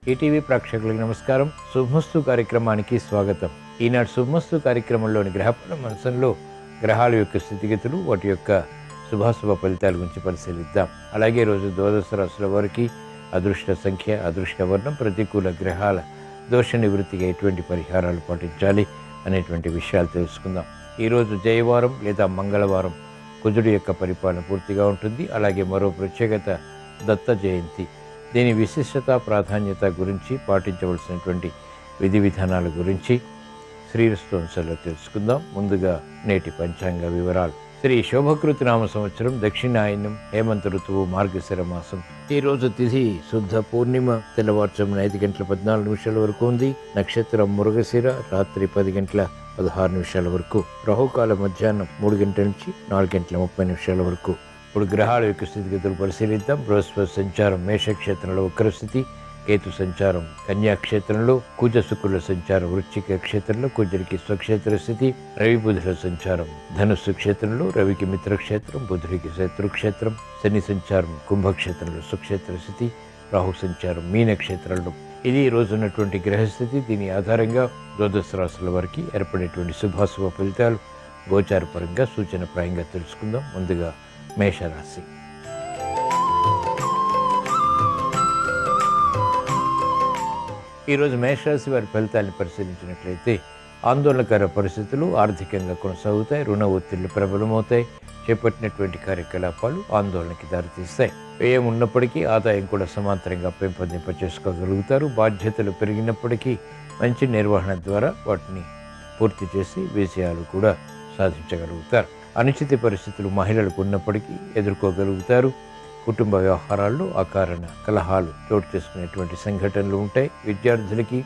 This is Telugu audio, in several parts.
ఈటీవీ ప్రేక్షకులకు నమస్కారం. శుభమస్తు కార్యక్రమానికి స్వాగతం. ఈనాడు శుభమస్తు కార్యక్రమంలోని గ్రహఫల మంచంలో గ్రహాల యొక్క స్థితిగతులు, వాటి యొక్క శుభాశుభ ఫలితాల గురించి పరిశీలిద్దాం. అలాగే రోజు ద్వాదశ రాశుల వారికి అదృష్ట సంఖ్య, అదృష్ట వర్ణం, ప్రతికూల గ్రహాల దోష నివృత్తిగా ఎటువంటి పరిహారాలు పాటించాలి అనేటువంటి విషయాలు తెలుసుకుందాం. ఈరోజు జయవారం లేదా మంగళవారం, కుజుడి యొక్క పరిపాలన పూర్తిగా ఉంటుంది. అలాగే మరో ప్రత్యేకత దత్త జయంతి. దీని విశిష్టత, ప్రాధాన్యత గురించి, పాటించవలసినటువంటి విధి విధానాల గురించి శ్రీరస్తోంసలో తెలుసుకుందాం. ముందుగా నేటి పంచాంగ వివరాలు. శ్రీ శోభకృతి నామ సంవత్సరం, దక్షిణాయనం, హేమంత ఋతువు, మార్గశిర మాసం. ఈరోజు తిథి శుద్ధ పూర్ణిమ, తెల్లవారుజామున 5:14 వరకు ఉంది. నక్షత్రం మృగశిర, రాత్రి 10:16 వరకు. రాహుకాల మధ్యాహ్నం 3 గంటల నుంచి 4:30 వరకు. ఇప్పుడు గ్రహాల యొక్క స్థితిగతులు పరిశీలిద్దాం. బృహస్పతి సంచారం మేషక్షేత్రంలో వక్రస్థితి, కేతు సంచారం కన్యాక్షేత్రంలో, కుజ శుక్రుల సంచారం వృశ్చిక క్షేత్రంలో, కుజుడికి స్వక్షేత్ర స్థితి, రవి బుధుల సంచారం ధనుస్సు క్షేత్రంలో, రవికి మిత్రక్షేత్రం, బుధుడికి శత్రుక్షేత్రం, శని సంచారం కుంభక్షేత్రంలో సుక్షేత్ర స్థితి, రాహు సంచారం మీనక్షేత్రంలో. ఇది ఈ రోజు ఉన్నటువంటి గ్రహస్థితి. దీని ఆధారంగా ద్వాదశ రాశుల వారికి ఏర్పడేటువంటి శుభాశుభ ఫలితాలు గోచారపరంగా సూచనప్రాయంగా తెలుసుకుందాం. ముందుగా మేషరాశి. ఈరోజు మేషరాశి వారి ఫలితాలను పరిశీలించినట్లయితే ఆందోళనకర పరిస్థితులు ఆర్థికంగా కొనసాగుతాయి. రుణ ఒత్తిళ్లు ప్రబలమవుతాయి. చేపట్టినటువంటి కార్యకలాపాలు ఆందోళనకి దారితీస్తాయి. వ్యయం ఉన్నప్పటికీ ఆదాయం కూడా సమాంతరంగా పెంపొందింప చేసుకోగలుగుతారు. బాధ్యతలు పెరిగినప్పటికీ మంచి నిర్వహణ ద్వారా వాటిని పూర్తి చేసి విజయాలు కూడా సాధించగలుగుతారు. అనిశ్చిత పరిస్థితులు మహిళలకు ఉన్నప్పటికీ ఎదుర్కోగలుగుతారు. కుటుంబ వ్యవహారాల్లో అకారణ కలహాలు చోటు చేసుకునేటువంటి సంఘటనలు ఉంటాయి. విద్యార్థులకి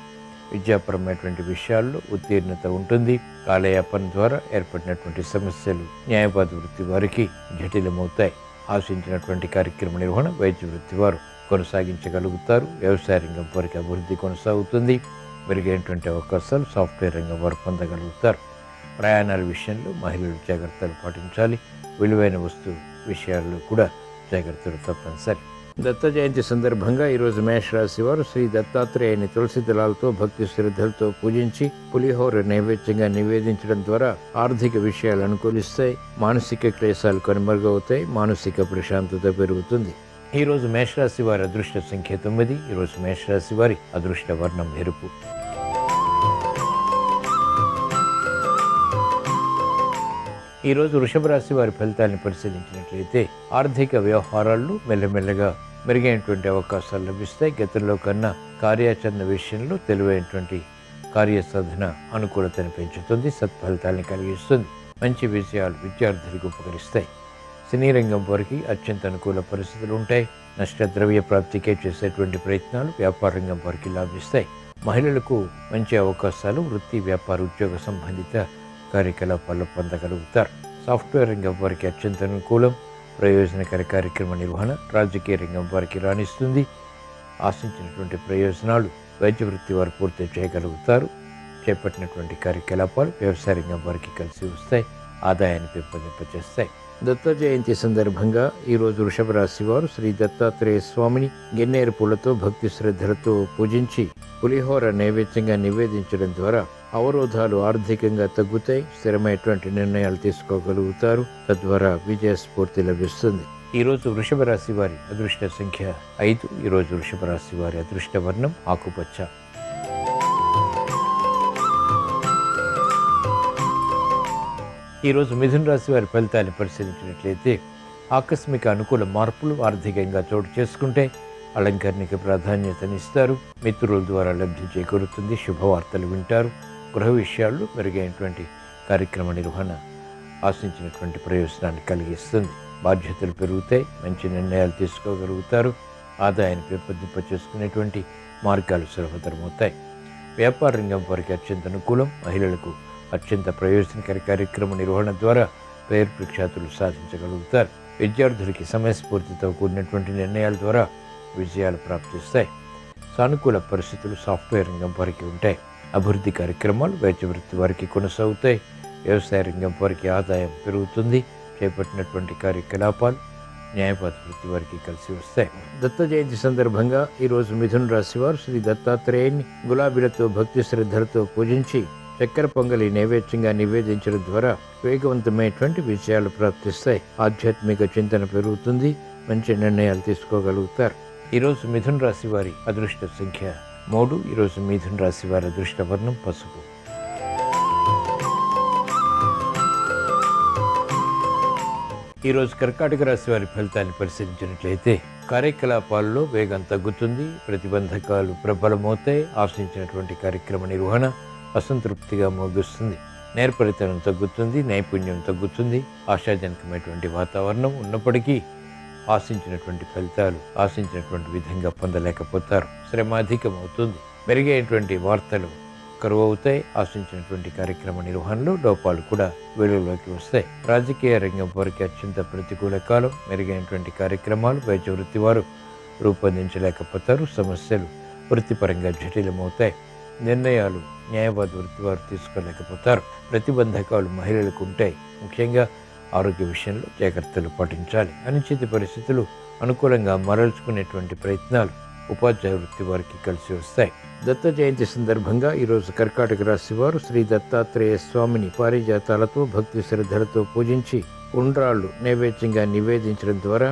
విద్యాపరమైనటువంటి విషయాల్లో ఉత్తీర్ణత ఉంటుంది. కాలయాపన ద్వారా ఏర్పడినటువంటి సమస్యలు న్యాయవాద వృత్తి వారికి జటిలమవుతాయి. ఆశించినటువంటి కార్యక్రమ నిర్వహణ వైద్య వృత్తి వారు కొనసాగించగలుగుతారు. వ్యవసాయ రంగం వారికి అభివృద్ధి కొనసాగుతుంది. మెరుగైనటువంటి అవకాశాలు సాఫ్ట్వేర్ రంగం వారు పొందగలుగుతారు. ప్రయాణాల విషయంలో మహిళలు జాగ్రత్తలు పాటించాలి. విలువైన వస్తువు విషయాల్లో కూడా జాగ్రత్తలు తప్పనిసరి. దత్త జయంతి సందర్భంగా ఈరోజు మేషరాశి వారు శ్రీ దత్తాత్రేయుని తులసి దళాలతో భక్తి శ్రద్ధలతో పూజించి పులిహోర నైవేద్యంగా నివేదించడం ద్వారా ఆర్థిక విషయాలు అనుకూలిస్తాయి. మానసిక క్లేశాలు కనుమరుగవుతాయి. మానసిక ప్రశాంతత పెరుగుతుంది. ఈరోజు మేషరాశి వారి అదృష్ట సంఖ్య 9. ఈరోజు మేషరాశి వారి అదృష్ట వర్ణం ఎరుపు. ఈరోజు వృషభ రాశి వారి ఫలితాలను పరిశీలించినట్లయితే ఆర్థిక వ్యవహారాల్లో మెల్లమెల్లగా మెరుగైనటువంటి అవకాశాలు లభిస్తాయి. గతంలో కన్నా కార్యాచరణ విషయంలో తెలివైనటువంటి కార్యసాధన అనుకూలతను పెంచుతుంది. సత్ఫలితాలను కలిగిస్తుంది. మంచి విజయాలు విద్యార్థులకు ఉపకరిస్తాయి. సినీ రంగం వారికి అత్యంత అనుకూల పరిస్థితులు ఉంటాయి. నష్టద్రవ్య ప్రాప్తికే చేసేటువంటి ప్రయత్నాలు వ్యాపార రంగం వారికి లాభిస్తాయి. మహిళలకు మంచి అవకాశాలు వృత్తి, వ్యాపార, ఉద్యోగ సంబంధిత కార్యకలాపాల్లో పొందగలుగుతారు. సాఫ్ట్వేర్ రంగం వారికి అత్యంత అనుకూలం. ప్రయోజనకర కార్యక్రమ నిర్వహణ రాజకీయ రంగం వారికి రాణిస్తుంది. ఆశించినటువంటి ప్రయోజనాలు వైద్య వృత్తి వారు పూర్తి చేయగలుగుతారు. చేపట్టినటువంటి కార్యకలాపాలు వ్యవసాయ రంగం వారికి కలిసి వస్తాయి. ఆదాయాన్ని పెంపొందింపచేస్తాయి. దత్త జయంతి సందర్భంగా ఈరోజు వృషభ రాశి వారు శ్రీ దత్తాత్రేయ స్వామిని గిన్నేరు పూలతో భక్తి శ్రద్ధలతో పూజించి పులిహోర నైవేద్యంగా నివేదించడం ద్వారా అవరోధాలు ఆర్థికంగా తగ్గుతాయి. స్థిరమైనటువంటి నిర్ణయాలు తీసుకోగలుగుతారు. తద్వారా విజయస్ఫూర్తి లభిస్తుంది. ఈరోజు వృషభ రాశి వారి అదృష్ట సంఖ్య 5. ఈరోజు వృషభ రాశి వారి అదృష్ట వర్ణం ఆకుపచ్చ. ఈరోజు మిథున రాశి వారి ఫలితాన్ని పరిశీలించినట్లయితే ఆకస్మిక అనుకూల మార్పులు ఆర్థికంగా చోటు చేసుకుంటే అలంకరణకి ప్రాధాన్యతనిస్తారు. మిత్రుల ద్వారా లబ్ధి చేకూరుతుంది. శుభవార్తలు వింటారు. గృహ విషయాల్లో మెరుగైనటువంటి కార్యక్రమ నిర్వహణ ఆశించినటువంటి ప్రయోజనాన్ని కలిగిస్తుంది. బాధ్యతలు పెరుగుతాయి. మంచి నిర్ణయాలు తీసుకోగలుగుతారు. ఆదాయాన్ని పెంపొందింప చేసుకునేటువంటి మార్గాలు సులభతరమవుతాయి. వ్యాపార రంగం వారికి అత్యంత అనుకూలం. మహిళలకు అత్యంత ప్రయోజనకర కార్యక్రమ నిర్వహణ ద్వారా పేరు ప్రఖ్యాతులు సాధించగలుగుతారు. విద్యార్థులకి సమయస్ఫూర్తితో కూడినటువంటి నిర్ణయాల ద్వారా విజయాలు ప్రాప్తిస్తాయి. సానుకూల పరిస్థితులు సాఫ్ట్వేర్ రంగం వారికి ఉంటాయి. అభివృద్ధి కార్యక్రమాలు వైద్య వృత్తి వారికి కొనసాగుతాయి. వ్యవసాయ రంగం వారికి ఆదాయం పెరుగుతుంది. చేపట్టినటువంటి కార్యకలాపాలు న్యాయవాద వృత్తి వారికి కలిసి వస్తాయి. దత్త జయంతి సందర్భంగా ఈరోజు మిథున రాశి వారు శ్రీ దత్తాత్రేయుని గులాబీలతో భక్తి శ్రద్ధలతో పూజించి చక్కెర పొంగలి నైవేద్యంగా నివేదించడం ద్వారా వేగవంతమైనటువంటి విజయాలు ప్రాప్తిస్తాయి. ఆధ్యాత్మిక చింతన పెరుగుతుంది. మంచి నిర్ణయాలు తీసుకోగలుగుతారు. ఈరోజు మిథున రాశి వారి అదృష్ట సంఖ్య 3. ఈరోజు మిథున రాశి వారి అదృష్ట వర్ణం పసుపు. ఈరోజు కర్కాటక రాశి వారి ఫలితాన్ని పరిశీలించినట్లయితే కార్యకలాపాల్లో వేగం తగ్గుతుంది. ప్రతిబంధకాలు ప్రబలమవుతాయి. ఆశించినటువంటి కార్యక్రమ నిర్వహణ అసంతృప్తిగా ముగుస్తుంది. నేర్పరితనం తగ్గుతుంది. నైపుణ్యం తగ్గుతుంది. ఆశాజనకమైనటువంటి వాతావరణం ఉన్నప్పటికీ ఆశించినటువంటి ఫలితాలు ఆశించినటువంటి విధంగా పొందలేకపోతారు. శ్రమ అధికం అవుతుంది. మెరుగైనటువంటి వార్తలు కరువు అవుతాయి. ఆశించినటువంటి కార్యక్రమ నిర్వహణలో లోపాలు కూడా వెలుగులోకి వస్తాయి. రాజకీయ రంగం వారికి అత్యంత ప్రతికూల కాలం. మెరుగైనటువంటి కార్యక్రమాలు వైద్య వృత్తి వారు రూపొందించలేకపోతారు. సమస్యలు వృత్తిపరంగా జటిలమవుతాయి. నిర్ణయాలు న్యాయవాద వృత్తి వారు తీసుకోలేకపోతారు. ప్రతిబంధకాలు మహిళలకు ఉంటాయి. ముఖ్యంగా ఆరోగ్య విషయంలో జాగ్రత్తలు పాటించాలి. అనిశ్చిత పరిస్థితులు అనుకూలంగా మరల్చుకునేటువంటి ప్రయత్నాలు ఉపాధ్యాయ వృత్తి వారికి కలిసి వస్తాయి. దత్త జయంతి సందర్భంగా ఈరోజు కర్కాటక రాశి వారు శ్రీ దత్తాత్రేయ స్వామిని పారిజాతాలతో భక్తి శ్రద్ధలతో పూజించి ఉండ్రాళ్ళు నైవేద్యంగా నివేదించడం ద్వారా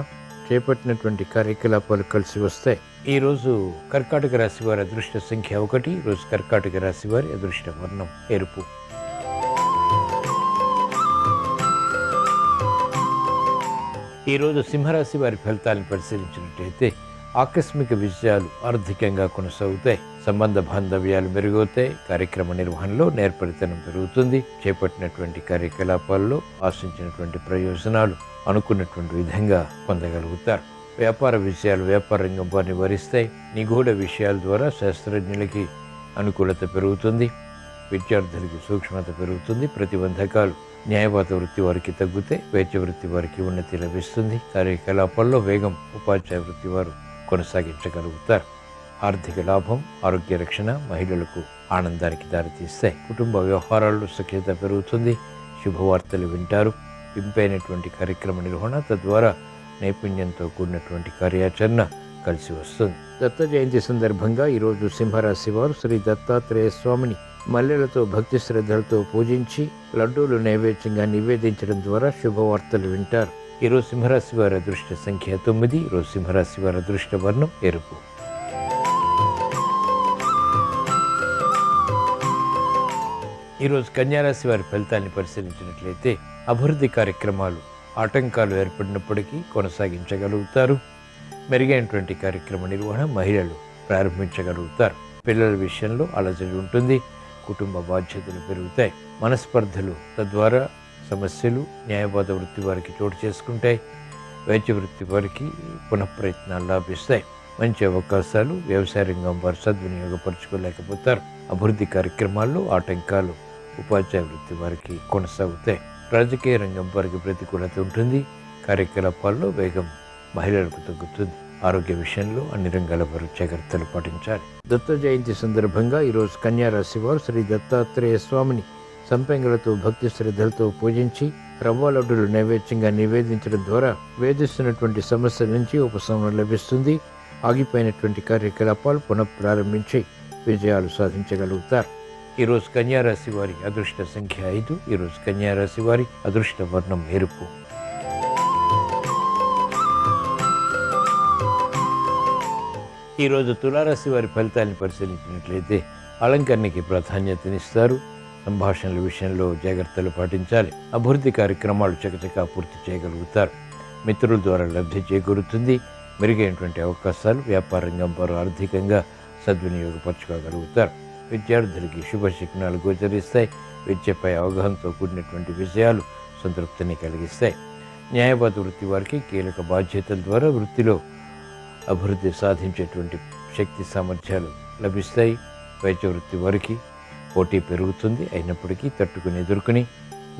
చేపట్టినటువంటి కార్యకలాపాలు కలిసి వస్తాయి. ఈరోజు కర్కాటక రాశి వారి అదృష్ట సంఖ్య 1. ఈరోజు కర్కాటక రాశి వారి అదృష్ట వర్ణం ఎరుపు. ఈరోజు సింహరాశి వారి ఫలితాలను పరిశీలించినట్లయితే ఆకస్మిక విజయాలు ఆర్థికంగా కొనసాగుతాయి. సంబంధ బాంధవ్యాలు మెరుగవుతాయి. కార్యక్రమ నిర్వహణలో నేర్పరితనం పెరుగుతుంది. చేపట్టినటువంటి కార్యకలాపాల్లో ఆశించినటువంటి ప్రయోజనాలు అనుకున్నటువంటి విధంగా పొందగలుగుతారు. వ్యాపార విజయాలు వ్యాపార రంగం వారిని వరిస్తాయి. నిగూఢ విషయాల ద్వారా శాస్త్రజ్ఞులకి అనుకూలత పెరుగుతుంది. విద్యార్థులకి సూక్ష్మత పెరుగుతుంది. ప్రతిబంధకాలు న్యాయవాద వృత్తి వారికి తగ్గుతాయి. వైద్య వృత్తి వారికి ఉన్నతి లభిస్తుంది. కార్యకలాపాల్లో వేగం ఉపాధ్యాయ వృత్తి వారు కొనసాగించగలుగుతారు. ఆర్థిక లాభం ఆరోగ్య రక్షణ మహిళలకు ఆనందానికి దారితీస్తాయి. కుటుంబ వ్యవహారాల్లో సఖ్యత పెరుగుతుంది. శుభవార్తలు వింటారు. ఇంపైనటువంటి కార్యక్రమ నిర్వహణ తద్వారా నైపుణ్యంతో కూడినటువంటి కార్యాచరణ కలిసి వస్తుంది. దత్త జయంతి సందర్భంగా ఈరోజు సింహరాశి వారు శ్రీ దత్తాత్రేయ స్వామిని మల్లెలతో భక్తి శ్రద్ధలతో పూజించి లడ్డూలు నైవేద్యంగా నివేదించడం ద్వారా శుభవార్తలు వింటారు. ఈరోజు సింహరాశి వారి అదృష్ట సంఖ్య 9. ఈరోజు సింహరాశి వారి అదృష్ట వర్ణం ఎరుపు. ఈరోజు కన్యారాశి వారి ఫలితాన్ని పరిశీలించినట్లయితే అభివృద్ధి కార్యక్రమాలు ఆటంకాలు ఏర్పడినప్పటికీ కొనసాగించగలుగుతారు. మెరుగైనటువంటి కార్యక్రమ నిర్వహణ మహిళలు ప్రారంభించగలుగుతారు. పిల్లల విషయంలో అలజడి ఉంటుంది. కుటుంబ బాధ్యతలు పెరుగుతాయి. మనస్పర్ధలు తద్వారా సమస్యలు న్యాయవాద వృత్తి వారికి చోటు చేసుకుంటాయి. వైద్య వృత్తి వారికి పునఃప్రయత్నాలు లాభిస్తాయి. మంచి అవకాశాలు వ్యవసాయ రంగం వారు సద్వినియోగపరచుకోలేకపోతారు. అభివృద్ధి కార్యక్రమాల్లో ఆటంకాలు ఉపాధ్యాయ వృత్తి వారికి కొనసాగుతాయి. రాజకీయ రంగం వారికి ప్రతికూలత ఉంటుంది. కార్యకలాపాల్లో వేగం మహిళలకు తగ్గుతుంది. ఆరోగ్య విషయంలో అన్ని రంగాల వారు జాగ్రత్తలు పాటించాలి. దత్త జయంతి సందర్భంగా ఈరోజు కన్యారాశి వారు శ్రీ దత్తాత్రేయ స్వామిని సంపెంగలతో భక్తి శ్రద్ధలతో పూజించి రవ్వ లడ్డులు నైవేద్యంగా నివేదించడం ద్వారా వేధిస్తున్నటువంటి సమస్యల నుంచి ఉపశమనం లభిస్తుంది. ఆగిపోయినటువంటి కార్యకలాపాలు పునఃప్రారంభించి విజయాలు సాధించగలుగుతారు. ఈరోజు కన్యారాశి వారి అదృష్ట సంఖ్య 5. ఈరోజు కన్యారాశి వారి అదృష్ట వర్ణం ఎరుపు. ఈరోజు తులారాశి వారి ఫలితాన్ని పరిశీలించినట్లయితే అలంకరణకి ప్రాధాన్యతనిస్తారు. సంభాషణల విషయంలో జాగ్రత్తలు పాటించాలి. అభివృద్ధి కార్యక్రమాలు చకచకా పూర్తి చేయగలుగుతారు. మిత్రుల ద్వారా లబ్ధి చేకూరుతుంది. మెరుగైనటువంటి అవకాశాలు వ్యాపార రంగం వారు ఆర్థికంగా సద్వినియోగపరచుకోగలుగుతారు. విద్యార్థులకి శుభ శకునాలు గోచరిస్తాయి. విద్యపై అవగాహనతో కూడినటువంటి విజయాలు సంతృప్తిని కలిగిస్తాయి. న్యాయవాద వృత్తి వారికి కీలక బాధ్యతల ద్వారా వృత్తిలో అభివృద్ధి సాధించేటువంటి శక్తి సామర్థ్యాలు లభిస్తాయి. వైద్య వృత్తి వారికి పోటీ పెరుగుతుంది. అయినప్పటికీ తట్టుకుని ఎదుర్కొని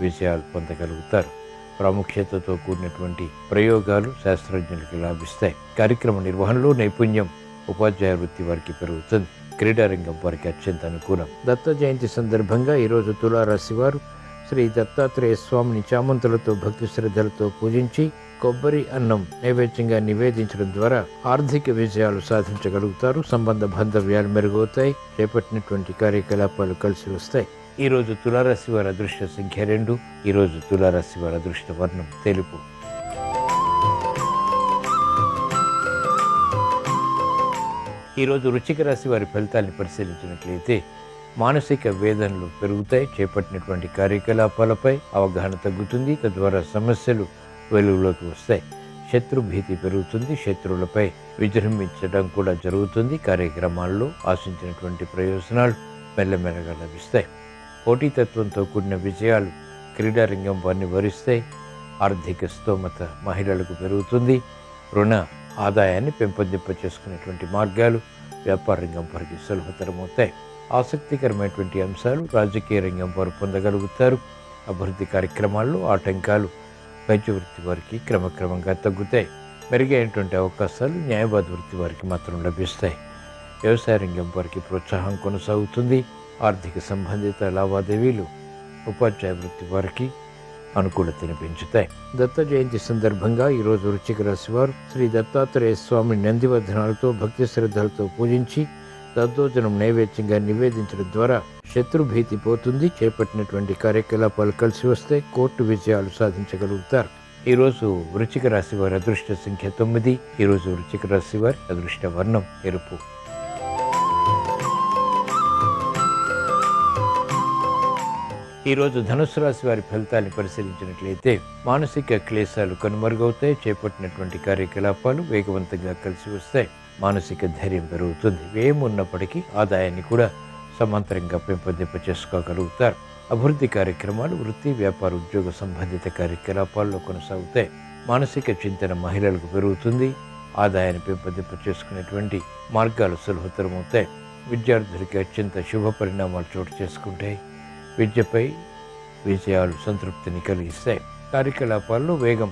విజయాలు పొందగలుగుతారు. ప్రాముఖ్యతతో కూడినటువంటి ప్రయోగాలు శాస్త్రజ్ఞులకి లాభిస్తాయి. కార్యక్రమ నిర్వహణలో నైపుణ్యం ఉపాధ్యాయ వృత్తి వారికి పెరుగుతుంది. క్రీడారంగం వారికి అత్యంత అనుకూలం. దత్త జయంతి సందర్భంగా ఈరోజు తులారాశి వారు శ్రీ దత్తాత్రేయ స్వామిని చామంతులతో భక్తి శ్రద్ధలతో పూజించి కొబ్బరి అన్నం నైవేద్యంగా నివేదించడం ద్వారా ఆర్థిక విజయాలు సాధించగలుగుతారు. సంబంధ బాంధవ్యాలు మెరుగవుతాయి. చేపట్టినటువంటి కార్యకలాపాలు కలిసి వస్తాయి. ఈరోజు తులారాశి వారి అదృష్ట సంఖ్య 2. ఈరోజు తులారాశి వారి అదృష్ట వర్ణం తెలుపు. ఈరోజు వృశ్చిక రాశి వారి ఫలితాన్ని పరిశీలించినట్లయితే మానసిక వేదనలు పెరుగుతాయి. చేపట్టినటువంటి కార్యకలాపాలపై అవగాహన తగ్గుతుంది. తద్వారా సమస్యలు వెలుగులోకి వస్తాయి. శత్రు భీతి పెరుగుతుంది. శత్రువులపై విజృంభించడం కూడా జరుగుతుంది. కార్యక్రమాల్లో ఆశించినటువంటి ప్రయోజనాలు మెల్లమెల్లగా లభిస్తాయి. పోటీతత్వంతో కూడిన విజయాలు క్రీడారంగం వారిని వరిస్తాయి. ఆర్థిక స్తోమత మహిళలకు పెరుగుతుంది. రుణ ఆదాయాన్ని పెంపొందింప చేసుకునేటువంటి మార్గాలు వ్యాపార రంగం వారికి సులభతరమవుతాయి. ఆసక్తికరమైనటువంటి అంశాలు రాజకీయ రంగం వారు పొందగలుగుతారు. అభివృద్ధి కార్యక్రమాల్లో ఆటంకాలు వైద్య వృత్తి వారికి క్రమక్రమంగా తగ్గుతాయి. మెరుగైనటువంటి అవకాశాలు న్యాయవాద వృత్తి వారికి మాత్రం లభిస్తాయి. వ్యవసాయ రంగం వారికి ప్రోత్సాహం కొనసాగుతుంది. ఆర్థిక సంబంధిత లావాదేవీలు ఉపాధ్యాయ వృత్తి వారికి అనుకూలతను పెంచుతాయి. దత్త జయంతి సందర్భంగా ఈరోజు వృశ్చిక రాశి వారు శ్రీ దత్తాత్రేయ స్వామిని నందివర్ధనాలతో భక్తి శ్రద్ధలతో పూజించి దద్దోజనం నైవేద్యంగా నివేదించడం ద్వారా శత్రు భీతి పోతుంది. చేపట్టినటువంటి కార్యకలాపాలు కలిసి వస్తే కోర్టు విజయాలు సాధించగలుగుతారు. ఈరోజు వృశ్చిక రాశి వారి అదృష్ట సంఖ్య 9. ఈరోజు వృశ్చిక రాశి వారి అదృష్ట వర్ణం ఎరుపు. ఈరోజు ధనుస్సు రాశి వారి ఫలితాన్ని పరిశీలించినట్లయితే మానసిక క్లేశాలు కనుమరుగవుతాయి. చేపట్టినటువంటి కార్యకలాపాలు వేగవంతంగా కలిసి వస్తాయి. మానసిక ధైర్యం పెరుగుతుంది. వ్యయం ఉన్నప్పటికీ ఆదాయాన్ని కూడా సమాంతరంగా పెంపొందింప చేసుకోగలుగుతారు. అభివృద్ధి కార్యక్రమాలు వృత్తి వ్యాపార ఉద్యోగ సంబంధిత కార్యకలాపాల్లో కొనసాగుతాయి. మానసిక చింతన మహిళలకు పెరుగుతుంది. ఆదాయాన్ని పెంపొందింప చేసుకునేటువంటి మార్గాలు సులభతరమవుతాయి. విద్యార్థులకి అత్యంత శుభ పరిణామాలు చోటు చేసుకుంటాయి. విద్యపై విజయాలు సంతృప్తిని కలిగిస్తాయి. కార్యకలాపాల్లో వేగం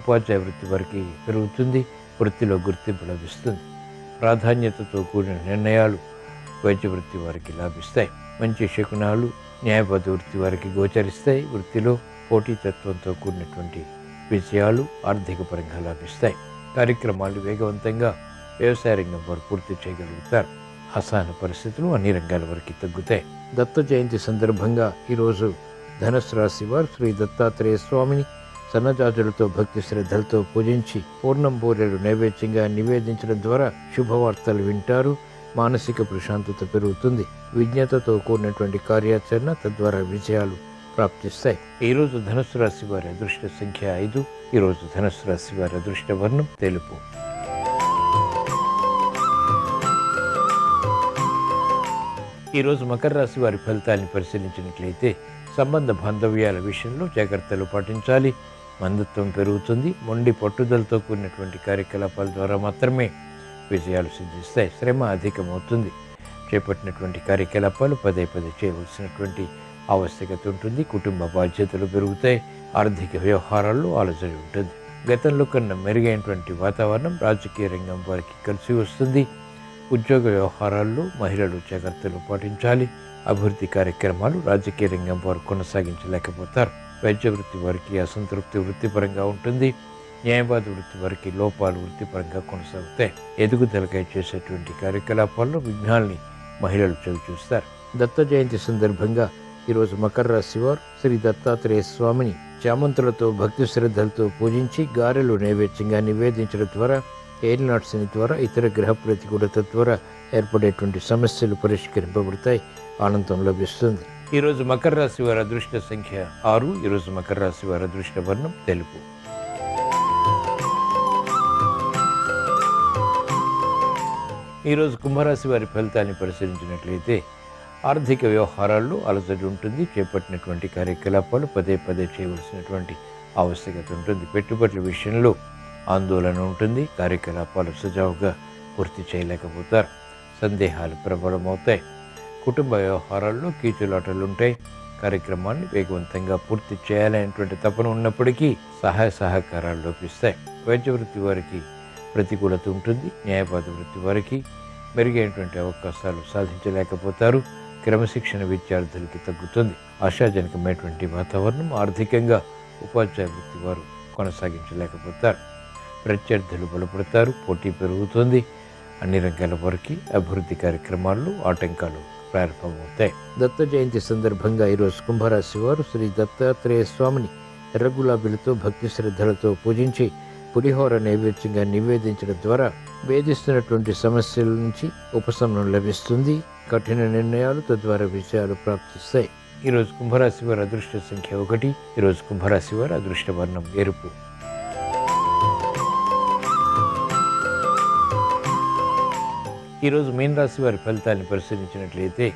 ఉపాధ్యాయ వృత్తి వారికి పెరుగుతుంది. వృత్తిలో గుర్తింపు లభిస్తుంది. ప్రాధాన్యతతో కూడిన నిర్ణయాలు వైద్య వృత్తి వారికి లాభిస్తాయి. మంచి శకునాలు న్యాయవాద వృత్తి వారికి గోచరిస్తాయి. వృత్తిలో పోటీతత్వంతో కూడినటువంటి విజయాలు ఆర్థిక పరంగా లాభిస్తాయి. కార్యక్రమాలు వేగవంతంగా వ్యవసాయ రంగం వారు పూర్తి చేయగలుగుతారు. అసహన పరిస్థితులు అన్ని రంగాల వరకు తగ్గుతాయి. దత్త జయంతి సందర్భంగా ఈరోజు ధనుస్సు రాశి వారు శ్రీ దత్తాత్రేయ స్వామిని సన్నజాజులతో భక్తి శ్రద్ధలతో పూజించి పూర్ణం బూరెలు నైవేద్యంగా నివేదించడం ద్వారా శుభవార్తలు వింటారు. మానసిక ప్రశాంతత పెరుగుతుంది. విజ్ఞతతో కూడినటువంటి కార్యాచరణ తద్వారా విజయాలు ప్రాప్తిస్తాయి. ఈరోజు ధనుస్సు రాశి వారి అదృష్ట సంఖ్య 5. ఈరోజు ధనుస్సు రాశి వారి అదృష్ట వర్ణం తెలుపు. ఈరోజు మకర రాశి వారి ఫలితాన్ని పరిశీలించినట్లయితే సంబంధ బాంధవ్యాల విషయంలో జాగ్రత్తలు పాటించాలి. మందత్వం పెరుగుతుంది. మొండి పట్టుదలతో కూడినటువంటి కార్యకలాపాల ద్వారా మాత్రమే విజయాలు సిద్ధిస్తాయి. శ్రమ అధికమవుతుంది. చేపట్టినటువంటి కార్యకలాపాలు పదే పదే చేయవలసినటువంటి ఆవశ్యకత ఉంటుంది. కుటుంబ బాధ్యతలు పెరుగుతాయి. ఆర్థిక వ్యవహారాల్లో అలజడి ఉంటుంది. గతంలో కన్నా మెరుగైనటువంటి వాతావరణం రాజకీయ రంగం వారికి కలిసి వస్తుంది. ఉద్యోగ వ్యవహారాల్లో మహిళలు జాగ్రత్తలు పాటించాలి. అభివృద్ధి కార్యక్రమాలు రాజకీయ రంగం వారు కొనసాగించలేకపోతారు. వైద్య వృత్తి వారికి అసంతృప్తి వృత్తిపరంగా ఉంటుంది. న్యాయవాద వృత్తి వారికి లోపాలు వృత్తిపరంగా కొనసాగుతాయి. ఎదుగుదలకై చేసేటువంటి కార్యకలాపాల్లో విఘ్నాల్ని మహిళలు చవి చూస్తారు. దత్త జయంతి సందర్భంగా ఈరోజు మకర రాశి వారు శ్రీ దత్తాత్రేయ స్వామిని చామంతులతో భక్తి శ్రద్ధలతో పూజించి గారెలు నైవేద్యంగా నివేదించడం ద్వారా ఏలినాటి శని ద్వారా ఇతర గ్రహ ప్రతికూలత ద్వారా ఏర్పడేటువంటి సమస్యలు పరిష్కరింపబడతాయి. ఆనందం లభిస్తుంది. ఈరోజు మకర రాశి వారి అదృష్ట సంఖ్య 6. ఈరోజు మకర రాశి వారి అదృష్ట వర్ణం తెలుపు. ఈరోజు కుంభరాశి వారి ఫలితాన్ని పరిశీలించినట్లయితే ఆర్థిక వ్యవహారాల్లో అలజడి ఉంటుంది. చేపట్టినటువంటి కార్యకలాపాలు పదే పదే చేయవలసినటువంటి ఆవశ్యకత ఉంటుంది. పెట్టుబడుల విషయంలో ఆందోళన ఉంటుంది. కార్యకలాపాలు సజావుగా పూర్తి చేయలేకపోతారు. సందేహాలు ప్రబలమవుతాయి. కుటుంబ వ్యవహారాల్లో కీచులాటలుంటాయి. కార్యక్రమాన్ని వేగవంతంగా పూర్తి చేయాలనేటువంటి తపన ఉన్నప్పటికీ సహాయ సహకారాలు లోపిస్తాయి. వైద్య వృత్తి వారికి ప్రతికూలత ఉంటుంది. న్యాయవాద వృత్తి వారికి మెరుగైనటువంటి అవకాశాలు సాధించలేకపోతారు. క్రమశిక్షణ విద్యార్థులకి తగ్గుతుంది. ఆశాజనకమైనటువంటి వాతావరణం ఆర్థికంగా ఉపాధ్యాయ వృత్తి వారు కొనసాగించలేకపోతారు. ప్రత్యర్థులు బలపడతారు, పోటీ పెరుగుతుంది. అన్ని రంగాల వారికి అభివృద్ధి కార్యక్రమాల్లో ఆటంకాలు ప్రారంభమవుతాయి. దత్త జయంతి సందర్భంగా ఈరోజు కుంభరాశి వారు శ్రీ దత్తాత్రేయ స్వామిని ఎర్ర గులాబీలతో భక్తి శ్రద్ధలతో పూజించి పులిహోర నైవేద్యంగా నివేదించడం ద్వారా వేధిస్తున్నటువంటి సమస్యల నుంచి ఉపశమనం లభిస్తుంది. కఠిన నిర్ణయాలు తద్వారా విజయాలు ప్రాప్తిస్తాయి. ఈరోజు కుంభరాశి వారి అదృష్ట సంఖ్య 1. ఈరోజు కుంభరాశి వారి అదృష్ట వర్ణం ఎరుపు. ఈరోజు మీనరాశి వారి ఫలితాన్ని పరిశీలించినట్లయితే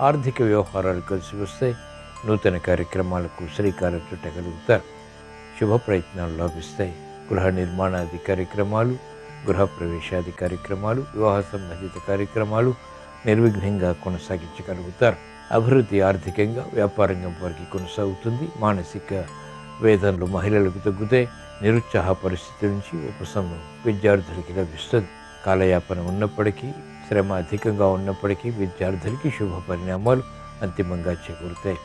ఆర్థిక వ్యవహారాలు కలిసి వస్తాయి. నూతన కార్యక్రమాలకు శ్రీకారం చుట్టగలుగుతారు. శుభ ప్రయత్నాలు లాభిస్తాయి. గృహ నిర్మాణాది కార్యక్రమాలు, గృహ ప్రవేశాది కార్యక్రమాలు, వివాహ సంబంధిత కార్యక్రమాలు నిర్విఘ్నంగా కొనసాగించగలుగుతారు. అభివృద్ధి ఆర్థికంగా వ్యాపారంగం వారికి కొనసాగుతుంది. మానసిక వేదనలు మహిళలకు తగ్గుతాయి. నిరుత్సాహ పరిస్థితుల నుంచి ఉపశమనం విద్యార్థులకి లభిస్తుంది. కాలయాపన ఉన్నప్పటికీ, శ్రమ అధికంగా ఉన్నప్పటికీ విద్యార్థులకి శుభ పరిణామాలు అంతిమంగా చేకూరుతాయి.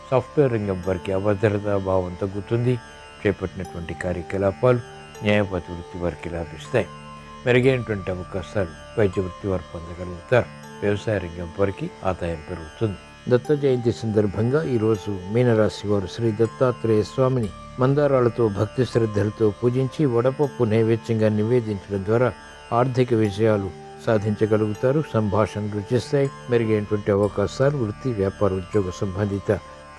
సాఫ్ట్వేర్ రంగం వారికి అభద్రతా భావం తగ్గుతుంది. చేపట్టినటువంటి కార్యకలాపాలు న్యాయవాద వృత్తి వారికి లాభిస్తాయి. మెరుగైనటువంటి అవకాశాలు వైద్య వృత్తి వారు పొందగలుగుతారు. వ్యవసాయ రంగం వారికి ఆదాయం పెరుగుతుంది. దత్త జయంతి సందర్భంగా ఈరోజు మీనరాశి వారు శ్రీ దత్తాత్రేయ స్వామిని మందారాలతో భక్తి శ్రద్ధలతో పూజించి వడపప్పు నైవేద్యంగా నివేదించడం ద్వారా ఆర్థిక విజయాలు సాధించగలుగుతారు. సంభాషణలు రుచిస్తాయి. మెరుగైనటువంటి అవకాశాలు వృత్తి, వ్యాపార, ఉద్యోగ సంబంధిత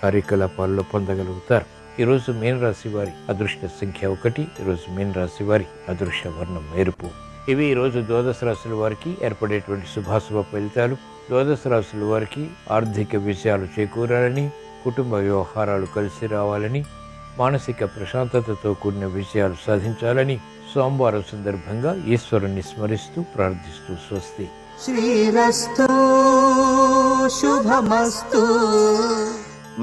కార్యకలాపాల్లో పొందగలుగుతారు. ఈరోజు మీనరాశి వారి అదృష్ట సంఖ్య 1. ఈరోజు మీనరాశి వారి అదృష్ట వర్ణం ఎరుపు. ఇవి ఈరోజు ద్వాదశ రాశుల వారికి ఏర్పడేటువంటి శుభాశుభ ఫలితాలు. ద్వాదశ రాశుల వారికి ఆర్థిక విజయాలు చేకూరాలని, కుటుంబ వ్యవహారాలు కలిసి రావాలని, మానసిక ప్రశాంతతతో కూడిన విజయాలు సాధించాలని సోమవారం సందర్భంగా ఈశ్వరుని స్మరిస్తూ ప్రార్థిస్తూ స్వస్తి. శ్రీరస్తు శుభమస్తు.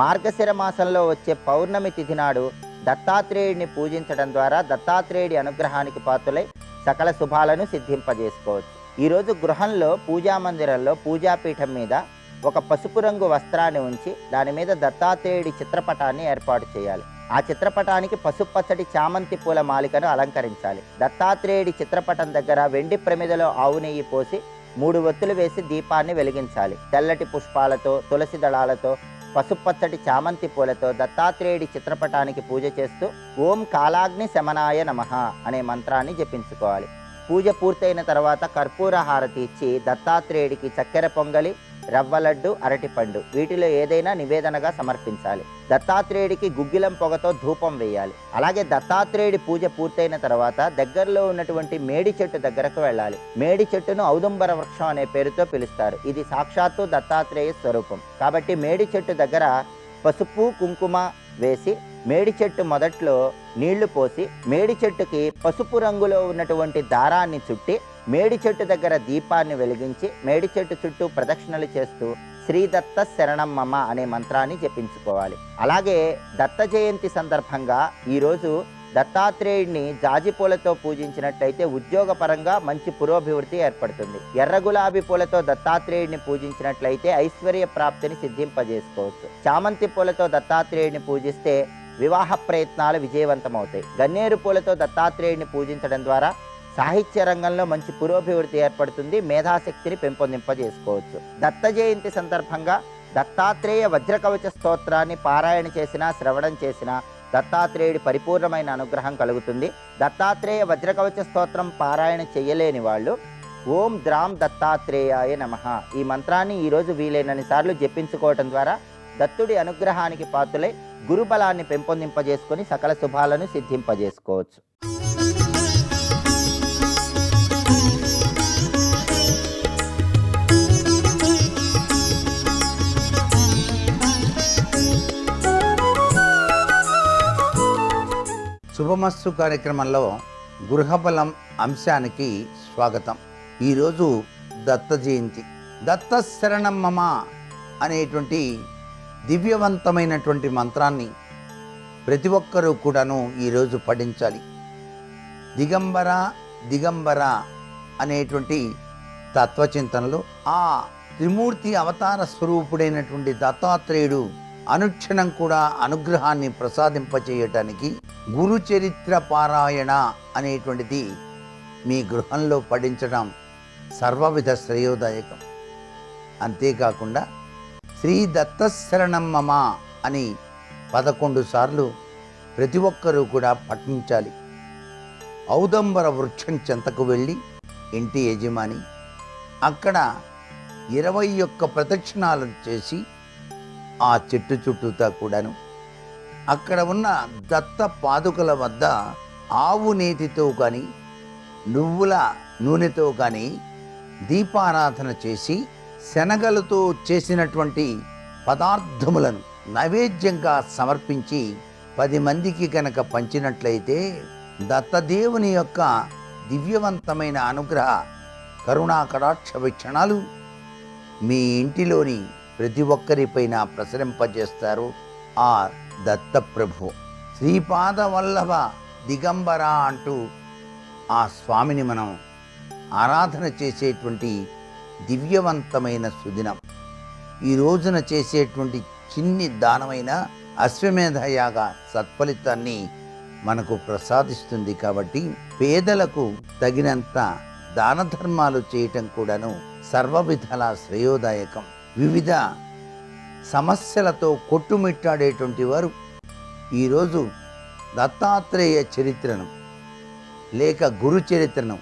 మార్గశిర మాసంలో వచ్చే పౌర్ణమి తిథి నాడు దత్తాత్రేయుడిని పూజించడం ద్వారా దత్తాత్రేయుడి అనుగ్రహానికి పాత్రులై సకల శుభాలను సిద్ధింపజేసుకోవచ్చు. ఈరోజు గృహంలో పూజా మందిరంలో పూజాపీఠం మీద ఒక పసుపు రంగు వస్త్రాన్ని ఉంచి దాని మీద దత్తాత్రేయుడి చిత్రపటాన్ని ఏర్పాటు చేయాలి. ఆ చిత్రపటానికి పసుపు పచ్చడి చామంతి పూల మాలికను అలంకరించాలి. దత్తాత్రేయుడి చిత్రపటం దగ్గర వెండి ప్రమిదలో ఆవు నెయ్యి పోసి 3 ఒత్తులు వేసి దీపాన్ని వెలిగించాలి. తెల్లటి పుష్పాలతో, తులసి దళాలతో, పసుపు పచ్చటి చామంతి పూలతో దత్తాత్రేయుడి చిత్రపటానికి పూజ చేస్తూ ఓం కాలాగ్ని శమనాయ నమః అనే మంత్రాన్ని జపించుకోవాలి. పూజ పూర్తయిన తర్వాత కర్పూర హారతి ఇచ్చి దత్తాత్రేయుడికి చక్కెర పొంగలి, రవ్వ లడ్డు, అరటిపండు వీటిలో ఏదైనా నివేదనగా సమర్పించాలి. దత్తాత్రేయుడికి గుగ్గిలం పొగతో ధూపం వేయాలి. అలాగే దత్తాత్రేయుడి పూజ పూర్తయిన తర్వాత దగ్గరలో ఉన్నటువంటి మేడి చెట్టు దగ్గరకు వెళ్ళాలి. మేడి చెట్టును ఔదుంబర వృక్షం అనే పేరుతో పిలుస్తారు. ఇది సాక్షాత్తు దత్తాత్రేయ స్వరూపం. కాబట్టి మేడి చెట్టు దగ్గర పసుపు, కుంకుమ వేసి మేడి చెట్టు మొదట్లో నీళ్లు పోసి మేడి చెట్టుకి పసుపు రంగులో ఉన్నటువంటి దారాన్ని చుట్టి మేడి చెట్టు దగ్గర దీపాన్ని వెలిగించి మేడి చెట్టు చుట్టూ ప్రదక్షిణలు చేస్తూ శ్రీదత్త శరణం మమ అనే మంత్రాన్ని జపించుకోవాలి. అలాగే దత్త జయంతి సందర్భంగా ఈరోజు దత్తాత్రేయుడిని జాజి పూలతో పూజించినట్లయితే ఉద్యోగపరంగా మంచి పురోభివృద్ధి ఏర్పడుతుంది. ఎర్ర గులాబీ పూలతో దత్తాత్రేయుడిని పూజించినట్లయితే ఐశ్వర్య ప్రాప్తిని సిద్ధింపజేసుకోవచ్చు. చామంతి పూలతో దత్తాత్రేయుడిని పూజిస్తే వివాహ ప్రయత్నాలు విజయవంతమవుతాయి. గన్నేరు పూలతో దత్తాత్రేయుడిని పూజించడం ద్వారా సాహిత్య రంగంలో మంచి పురోభివృద్ధి ఏర్పడుతుంది. మేధాశక్తిని పెంపొందింపజేసుకోవచ్చు. దత్త జయంతి సందర్భంగా దత్తాత్రేయ వజ్రకవచ స్తోత్రాన్ని పారాయణ చేసినా, శ్రవణం చేసినా దత్తాత్రేయుడి పరిపూర్ణమైన అనుగ్రహం కలుగుతుంది. దత్తాత్రేయ వజ్రకవచ స్తోత్రం పారాయణ చేయలేని వాళ్ళు ఓం ద్రాం దత్తాత్రేయాయ నమః ఈ మంత్రాన్ని ఈరోజు వీలైనన్ని సార్లు జపించుకోవటం ద్వారా దత్తుడి అనుగ్రహానికి పాత్రులై గురుబలాన్ని పెంపొందింపజేసుకొని సకల శుభాలను సిద్ధింపజేసుకోవచ్చు. శుభమస్తు కార్యక్రమంలో గృహబలం అంశానికి స్వాగతం. ఈరోజు దత్త జయంతి. దత్త శరణం మమ అనేటువంటి దివ్యవంతమైనటువంటి మంత్రాన్ని ప్రతి ఒక్కరూ కూడాను ఈరోజు పఠించాలి. దిగంబర దిగంబర అనేటువంటి తత్వచింతనలు ఆ త్రిమూర్తి అవతార స్వరూపుడైనటువంటి దత్తాత్రేయుడు అనుక్షణం కూడా అనుగ్రహాన్ని ప్రసాదింపచేయటానికి గురు చరిత్ర పారాయణ అనేటువంటిది మీ గృహంలో పఠించడం సర్వవిధ శ్రేయోదాయకం. అంతేకాకుండా శ్రీ దత్తశరణం మమ అని 11 సార్లు ప్రతి ఒక్కరూ కూడా పఠించాలి. ఔదంబర వృక్షం చెంతకు వెళ్ళి ఇంటి యజమాని అక్కడ 21 ప్రదక్షిణాలు చేసి ఆ చెట్టు చుట్టూతా కూడాను అక్కడ ఉన్న దత్త పాదుకల వద్ద ఆవు నేతితో కానీ నువ్వుల నూనెతో కానీ దీపారాధన చేసి శనగలతో చేసినటువంటి పదార్థములను నైవేద్యంగా సమర్పించి 10 మందికి కనుక పంచినట్లయితే దత్తదేవుని యొక్క దివ్యవంతమైన అనుగ్రహ కరుణా కటాక్ష వీక్షణాలు మీ ఇంటిలోని ప్రతి ఒక్కరిపైన ప్రసరింపజేస్తారు ఆ దత్తప్రభు. శ్రీపాద వల్లభ దిగంబర అంటూ ఆ స్వామిని మనం ఆరాధన చేసేటువంటి దివ్యవంతమైన సుదినం. ఈ రోజున చేసేటువంటి చిన్ని దానమైన అశ్వమేధ యాగ సత్ఫలితాన్ని మనకు ప్రసాదిస్తుంది. కాబట్టి పేదలకు తగినంత దాన ధర్మాలు చేయటం కూడాను సర్వవిధాల శ్రేయోదాయకం. వివిధ సమస్యలతో కొట్టుమిట్టాడేటువంటి వారు ఈరోజు దత్తాత్రేయ చరిత్రను లేక గురు చరిత్రను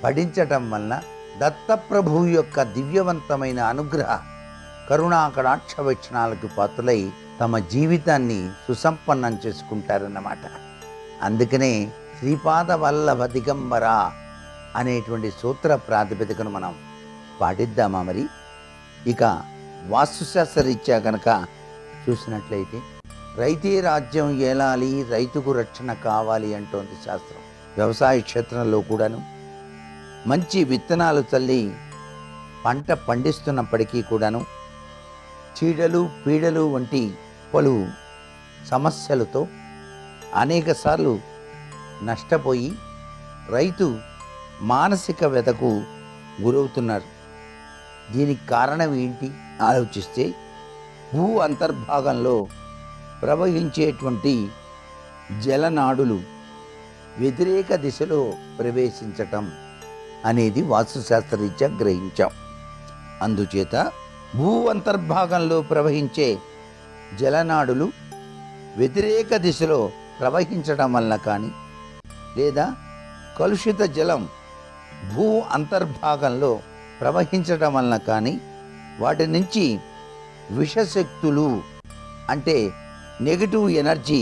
పఠించటం వలన దత్తప్రభువు యొక్క దివ్యవంతమైన అనుగ్రహ కరుణా కటాక్ష వీక్షణాలకు పాత్రులై తమ జీవితాన్ని సుసంపన్నం చేసుకుంటారన్నమాట. అందుకనే శ్రీపాద వల్లభ దిగంబర అనేటువంటి సూత్ర ప్రాతిపదికను మనం పాటిద్దామా? మరి ఇక వాస్తుశాస్త్రరీత్యా కనుక చూసినట్లయితే రైతే రాజ్యం ఏలాలి, రైతుకు రక్షణ కావాలి అంటోంది శాస్త్రం. వ్యవసాయ క్షేత్రంలో కూడాను మంచి విత్తనాలు చల్లి పంట పండిస్తున్నప్పటికీ కూడాను చీడలు పీడలు వంటి పలు సమస్యలతో అనేకసార్లు నష్టపోయి రైతు మానసిక వ్యధకు గురవుతున్నారు. దీనికి కారణం ఏంటి ఆలోచిస్తే భూ అంతర్భాగంలో ప్రవహించేటువంటి జలనాడులు వ్యతిరేక దిశలో ప్రవేశించటం అనేది వాస్తుశాస్త్రరీత్యా గ్రహించాం. అందుచేత భూ అంతర్భాగంలో ప్రవహించే జలనాడులు వ్యతిరేక దిశలో ప్రవహించడం వల్ల కానీ లేదా కలుషిత జలం భూ అంతర్భాగంలో ప్రవహించడం వలన కానీ వాటి నుంచి విషశక్తులు అంటే నెగటివ్ ఎనర్జీ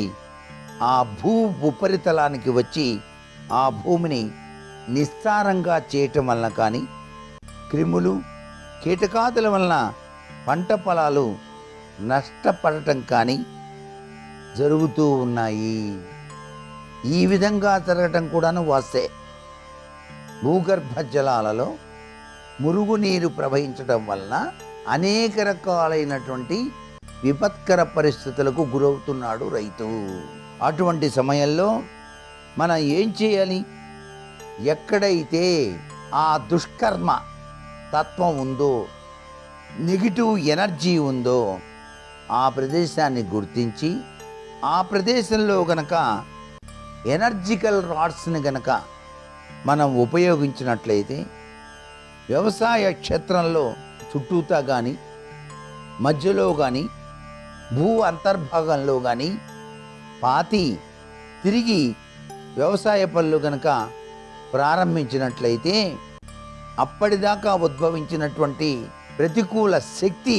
ఆ భూ ఉపరితలానికి వచ్చి ఆ భూమిని నిస్సారంగా చేయటం వలన కానీ క్రిములు కీటకాదుల వలన పంట పొలాలు నష్టపడటం కానీ జరుగుతూ ఉన్నాయి. ఈ విధంగా జరగటం కూడాను వాస్తే. భూగర్భ జలాలలో మురుగునీరు ప్రవహించడం వలన అనేక రకాలైనటువంటి విపత్కర పరిస్థితులకు గురవుతున్నాడు రైతు. అటువంటి సమయంలో మనం ఏం చేయాలి? ఎక్కడైతే ఆ దుష్కర్మ తత్వం ఉందో, నెగిటివ్ ఎనర్జీ ఉందో ఆ ప్రదేశాన్ని గుర్తించి ఆ ప్రదేశంలో గనక ఎనర్జికల్ రాడ్స్ని గనక మనం ఉపయోగించినట్లయితే వ్యవసాయ క్షేత్రంలో చుట్టూతా కానీ మధ్యలో కానీ భూ అంతర్భాగంలో కానీ పాతి తిరిగి వ్యవసాయ పనులు గనక ప్రారంభించినట్లయితే అప్పటిదాకా ఉద్భవించినటువంటి ప్రతికూల శక్తి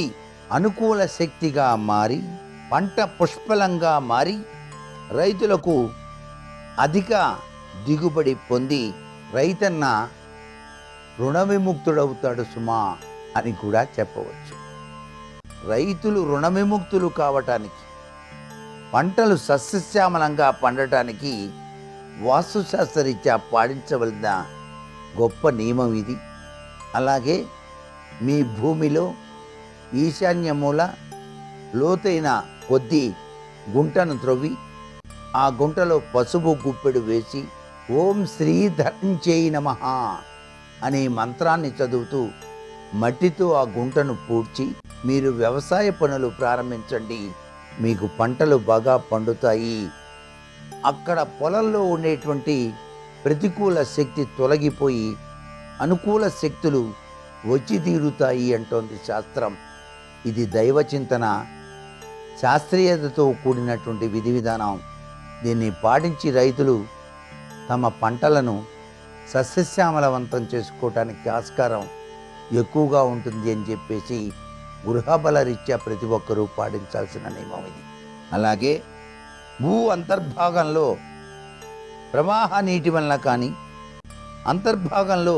అనుకూల శక్తిగా మారి పంట పుష్కలంగా మారి రైతులకు అధిక దిగుబడి పొంది రైతన్న రుణ విముక్తుడవుతాడు సుమా అని కూడా చెప్పవచ్చు. రైతులు రుణ విముక్తులు కావటానికి, పంటలు సస్యశ్యామలంగా పండటానికి వాస్తుశాస్త్రరీత్యా పాటించవలసిన గొప్ప నియమం ఇది. అలాగే మీ భూమిలో ఈశాన్య మూల లోతైన కొద్ది గుంటను త్రవ్వి ఆ గుంటలో పసుపు గుప్పెడు వేసి ఓం శ్రీ ధనంజయ నమః అనే మంత్రాన్ని చదువుతూ మట్టితో ఆ గుంటను పూడ్చి మీరు వ్యవసాయ పనులు ప్రారంభించండి, మీకు పంటలు బాగా పండుతాయి. అక్కడ పొలంలో ఉండేటువంటి ప్రతికూల శక్తి తొలగిపోయి అనుకూల శక్తులు వచ్చి తీరుతాయి అంటోంది శాస్త్రం. ఇది దైవ చింతన, శాస్త్రీయతతో కూడినటువంటి విధి విధానం. దీన్ని పాటించి రైతులు తమ పంటలను సస్యశ్యామలవంతం చేసుకోవటానికి ఆస్కారం ఎక్కువగా ఉంటుంది అని చెప్పేసి గృహబల రీత్యా ప్రతి ఒక్కరూ పాటించాల్సిన నియమం ఇది. అలాగే భూ అంతర్భాగంలో ప్రవాహ నీటి వల్ల కానీ, అంతర్భాగంలో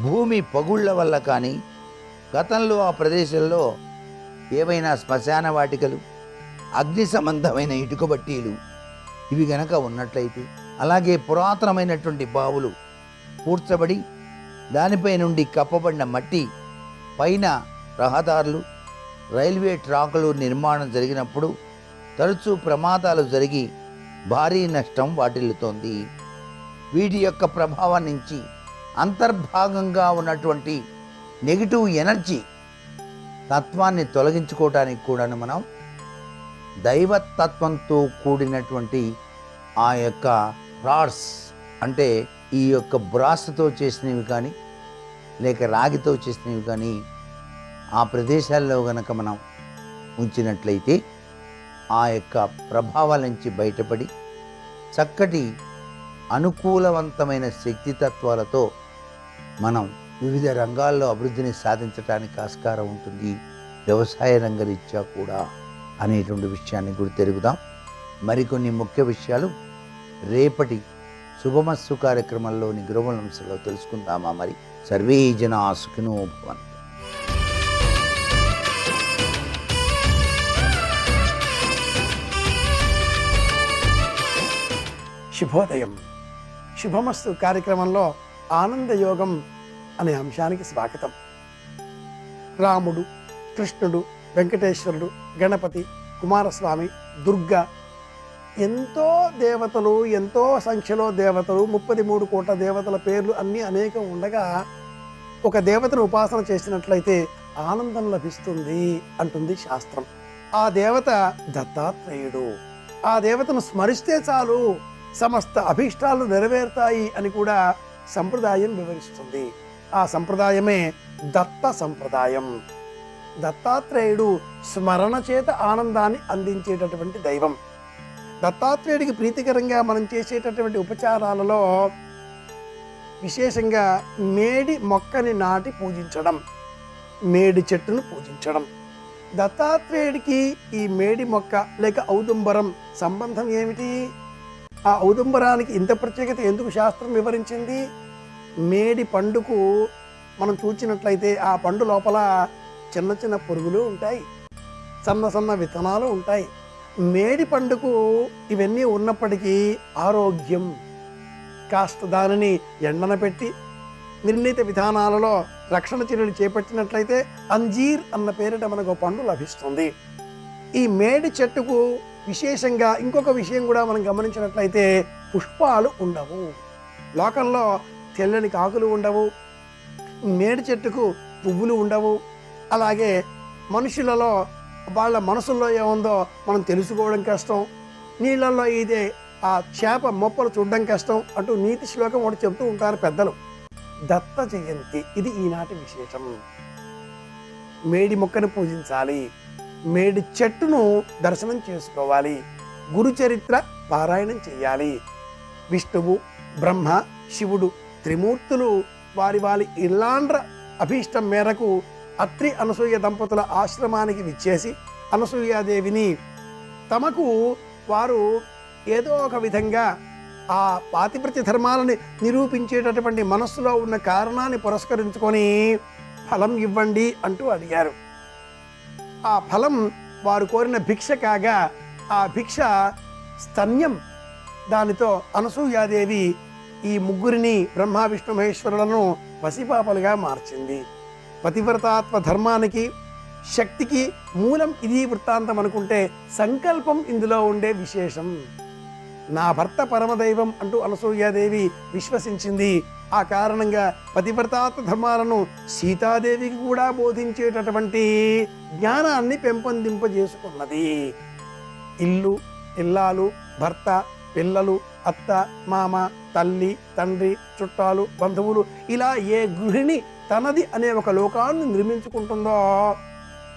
భూమి పగుళ్ళ వల్ల కానీ, గతంలో ఆ ప్రదేశంలో ఏవైనా శ్మశాన వాటికలు, అగ్ని సంబంధమైన ఇటుక బట్టీలు ఇవి గనక ఉన్నట్లయితే, అలాగే పురాతనమైనటువంటి బావులు పూడ్చబడి దానిపై నుండి కప్పబడిన మట్టి పైన రహదారులు, రైల్వే ట్రాకులు నిర్మాణం జరిగినప్పుడు తరచూ ప్రమాదాలు జరిగి భారీ నష్టం వాటిల్లుతోంది. వీటి యొక్క ప్రభావం నుంచి అంతర్భాగంగా ఉన్నటువంటి నెగిటివ్ ఎనర్జీ తత్వాన్ని తొలగించుకోవడానికి కూడాను మనం దైవతత్వంతో కూడినటువంటి ఆ యొక్క రాడ్స్, అంటే ఈ యొక్క బ్రాస్తో చేసినవి కానీ లేక రాగితో చేసినవి కానీ ఆ ప్రదేశాల్లో గనక మనం ఉంచినట్లయితే ఆ యొక్క ప్రభావాల నుంచి బయటపడి చక్కటి అనుకూలవంతమైన శక్తితత్వాలతో మనం వివిధ రంగాల్లో అభివృద్ధిని సాధించడానికి ఆస్కారం ఉంటుంది, వ్యవసాయ రంగరీత్యా కూడా అనేటువంటి విషయాన్ని గుర్తెరుగుదాం. మరికొన్ని ముఖ్య విషయాలు రేపటి శుభమస్సు కార్యక్రమంలోని గృహంశంలో తెలుసుకుందామా? మరి సర్వే జనా సుఖినో భవంతు. శుభోదయం. శుభమస్తు కార్యక్రమంలో ఆనందయోగం అనే అంశానికి స్వాగతం. రాముడు, కృష్ణుడు, వెంకటేశ్వరుడు, గణపతి, కుమారస్వామి, దుర్గా, ఎంతో దేవతలు, ఎంతో సంఖ్యలో దేవతలు, 33 కోట్ల దేవతల పేర్లు అన్నీ అనేకం ఉండగా ఒక దేవతను ఉపాసన చేసినట్లయితే ఆనందం లభిస్తుంది అంటుంది శాస్త్రం. ఆ దేవత దత్తాత్రేయుడు. ఆ దేవతను స్మరిస్తే చాలు సమస్త అభీష్టాలు నెరవేరుతాయి అని కూడా సంప్రదాయం వివరిస్తుంది. ఆ సంప్రదాయమే దత్త సంప్రదాయం. దత్తాత్రేయుడు స్మరణ చేత ఆనందాన్ని అందించేటటువంటి దైవం. దత్తాత్రేయుడికి ప్రీతికరంగా మనం చేసేటటువంటి ఉపచారాలలో విశేషంగా మేడి మొక్కని నాటి పూజించడం, మేడి చెట్టును పూజించడం. దత్తాత్రేయుడికి ఈ మేడి మొక్క లేక ఔదుంబరం సంబంధం ఏమిటి? ఆ ఔదుంబరానికి ఇంత ప్రత్యేకత ఎందుకు శాస్త్రం వివరించింది? మేడి పండుకు మనం చూచినట్లయితే ఆ పండు లోపల చిన్న చిన్న పురుగులు ఉంటాయి, సన్న సన్న విత్తనాలు ఉంటాయి. మేడి పండుకు ఇవన్నీ ఉన్నప్పటికీ ఆరోగ్యం. కాస్త దానిని ఎండన పెట్టి నిర్ణీత విధానాలలో రక్షణ చర్యలు చేపట్టినట్లయితే అంజీర్ అన్న పేరిట మనకు పండు లభిస్తుంది. ఈ మేడి చెట్టుకు విశేషంగా ఇంకొక విషయం కూడా మనం గమనించినట్లయితే పుష్పాలు ఉండవు. లోకంలో తెల్లని కాకులు ఉండవు, మేడి చెట్టుకు పువ్వులు ఉండవు. అలాగే మనుషులలో వాళ్ళ మనసుల్లో ఏముందో మనం తెలుసుకోవడం కష్టం. నీళ్ళల్లో ఇదే ఆ చేప మొప్పలు చూడడం కష్టం అంటూ నీతి శ్లోకం ఒకటి చెబుతూ ఉంటారు పెద్దలు. దత్త జయంతి ఇది ఈనాటి విశేషం. మేడి మొక్కను పూజించాలి, మేడి చెట్టును దర్శనం చేసుకోవాలి, గురు చరిత్ర పారాయణం చేయాలి. విష్ణువు, బ్రహ్మ, శివుడు త్రిమూర్తులు వారి వారి ఇల్లాండ్ర అభీష్టం మేరకు అత్రి అనసూయ దంపతుల ఆశ్రమానికి విచ్చేసి అనసూయాదేవిని తమకు వారు ఏదో ఒక విధంగా ఆ పాతివ్రత్య ధర్మాలని నిరూపించేటటువంటి మనస్సులో ఉన్న కారణాన్ని పురస్కరించుకొని ఫలం ఇవ్వండి అంటూ అడిగారు. ఆ ఫలం వారు కోరిన భిక్ష కాగా ఆ భిక్ష స్తన్యం. దానితో అనసూయాదేవి ఈ ముగ్గురిని బ్రహ్మ విష్ణు మహేశ్వరులను పసిపాపలుగా మార్చింది. పతివ్రతాత్మ ధర్మానికి శక్తికి మూలం ఇది వృత్తాంతం అనుకుంటే సంకల్పం ఇందులో ఉండే విశేషం. నా భర్త పరమదైవం అంటూ అనసూయాదేవి విశ్వసించింది. ఆ కారణంగా పతివ్రతాత్మ ధర్మాలను సీతాదేవికి కూడా బోధించేటటువంటి జ్ఞానాన్ని పెంపొందింపజేసుకున్నది. ఇల్లు, ఇల్లాలు, భర్త, పిల్లలు, అత్త, మామ, తల్లి, తండ్రి, చుట్టాలు, బంధువులు, ఇలా ఏ గృహిణి తనది అనే ఒక లోకాన్ని నిర్మించుకుంటుందో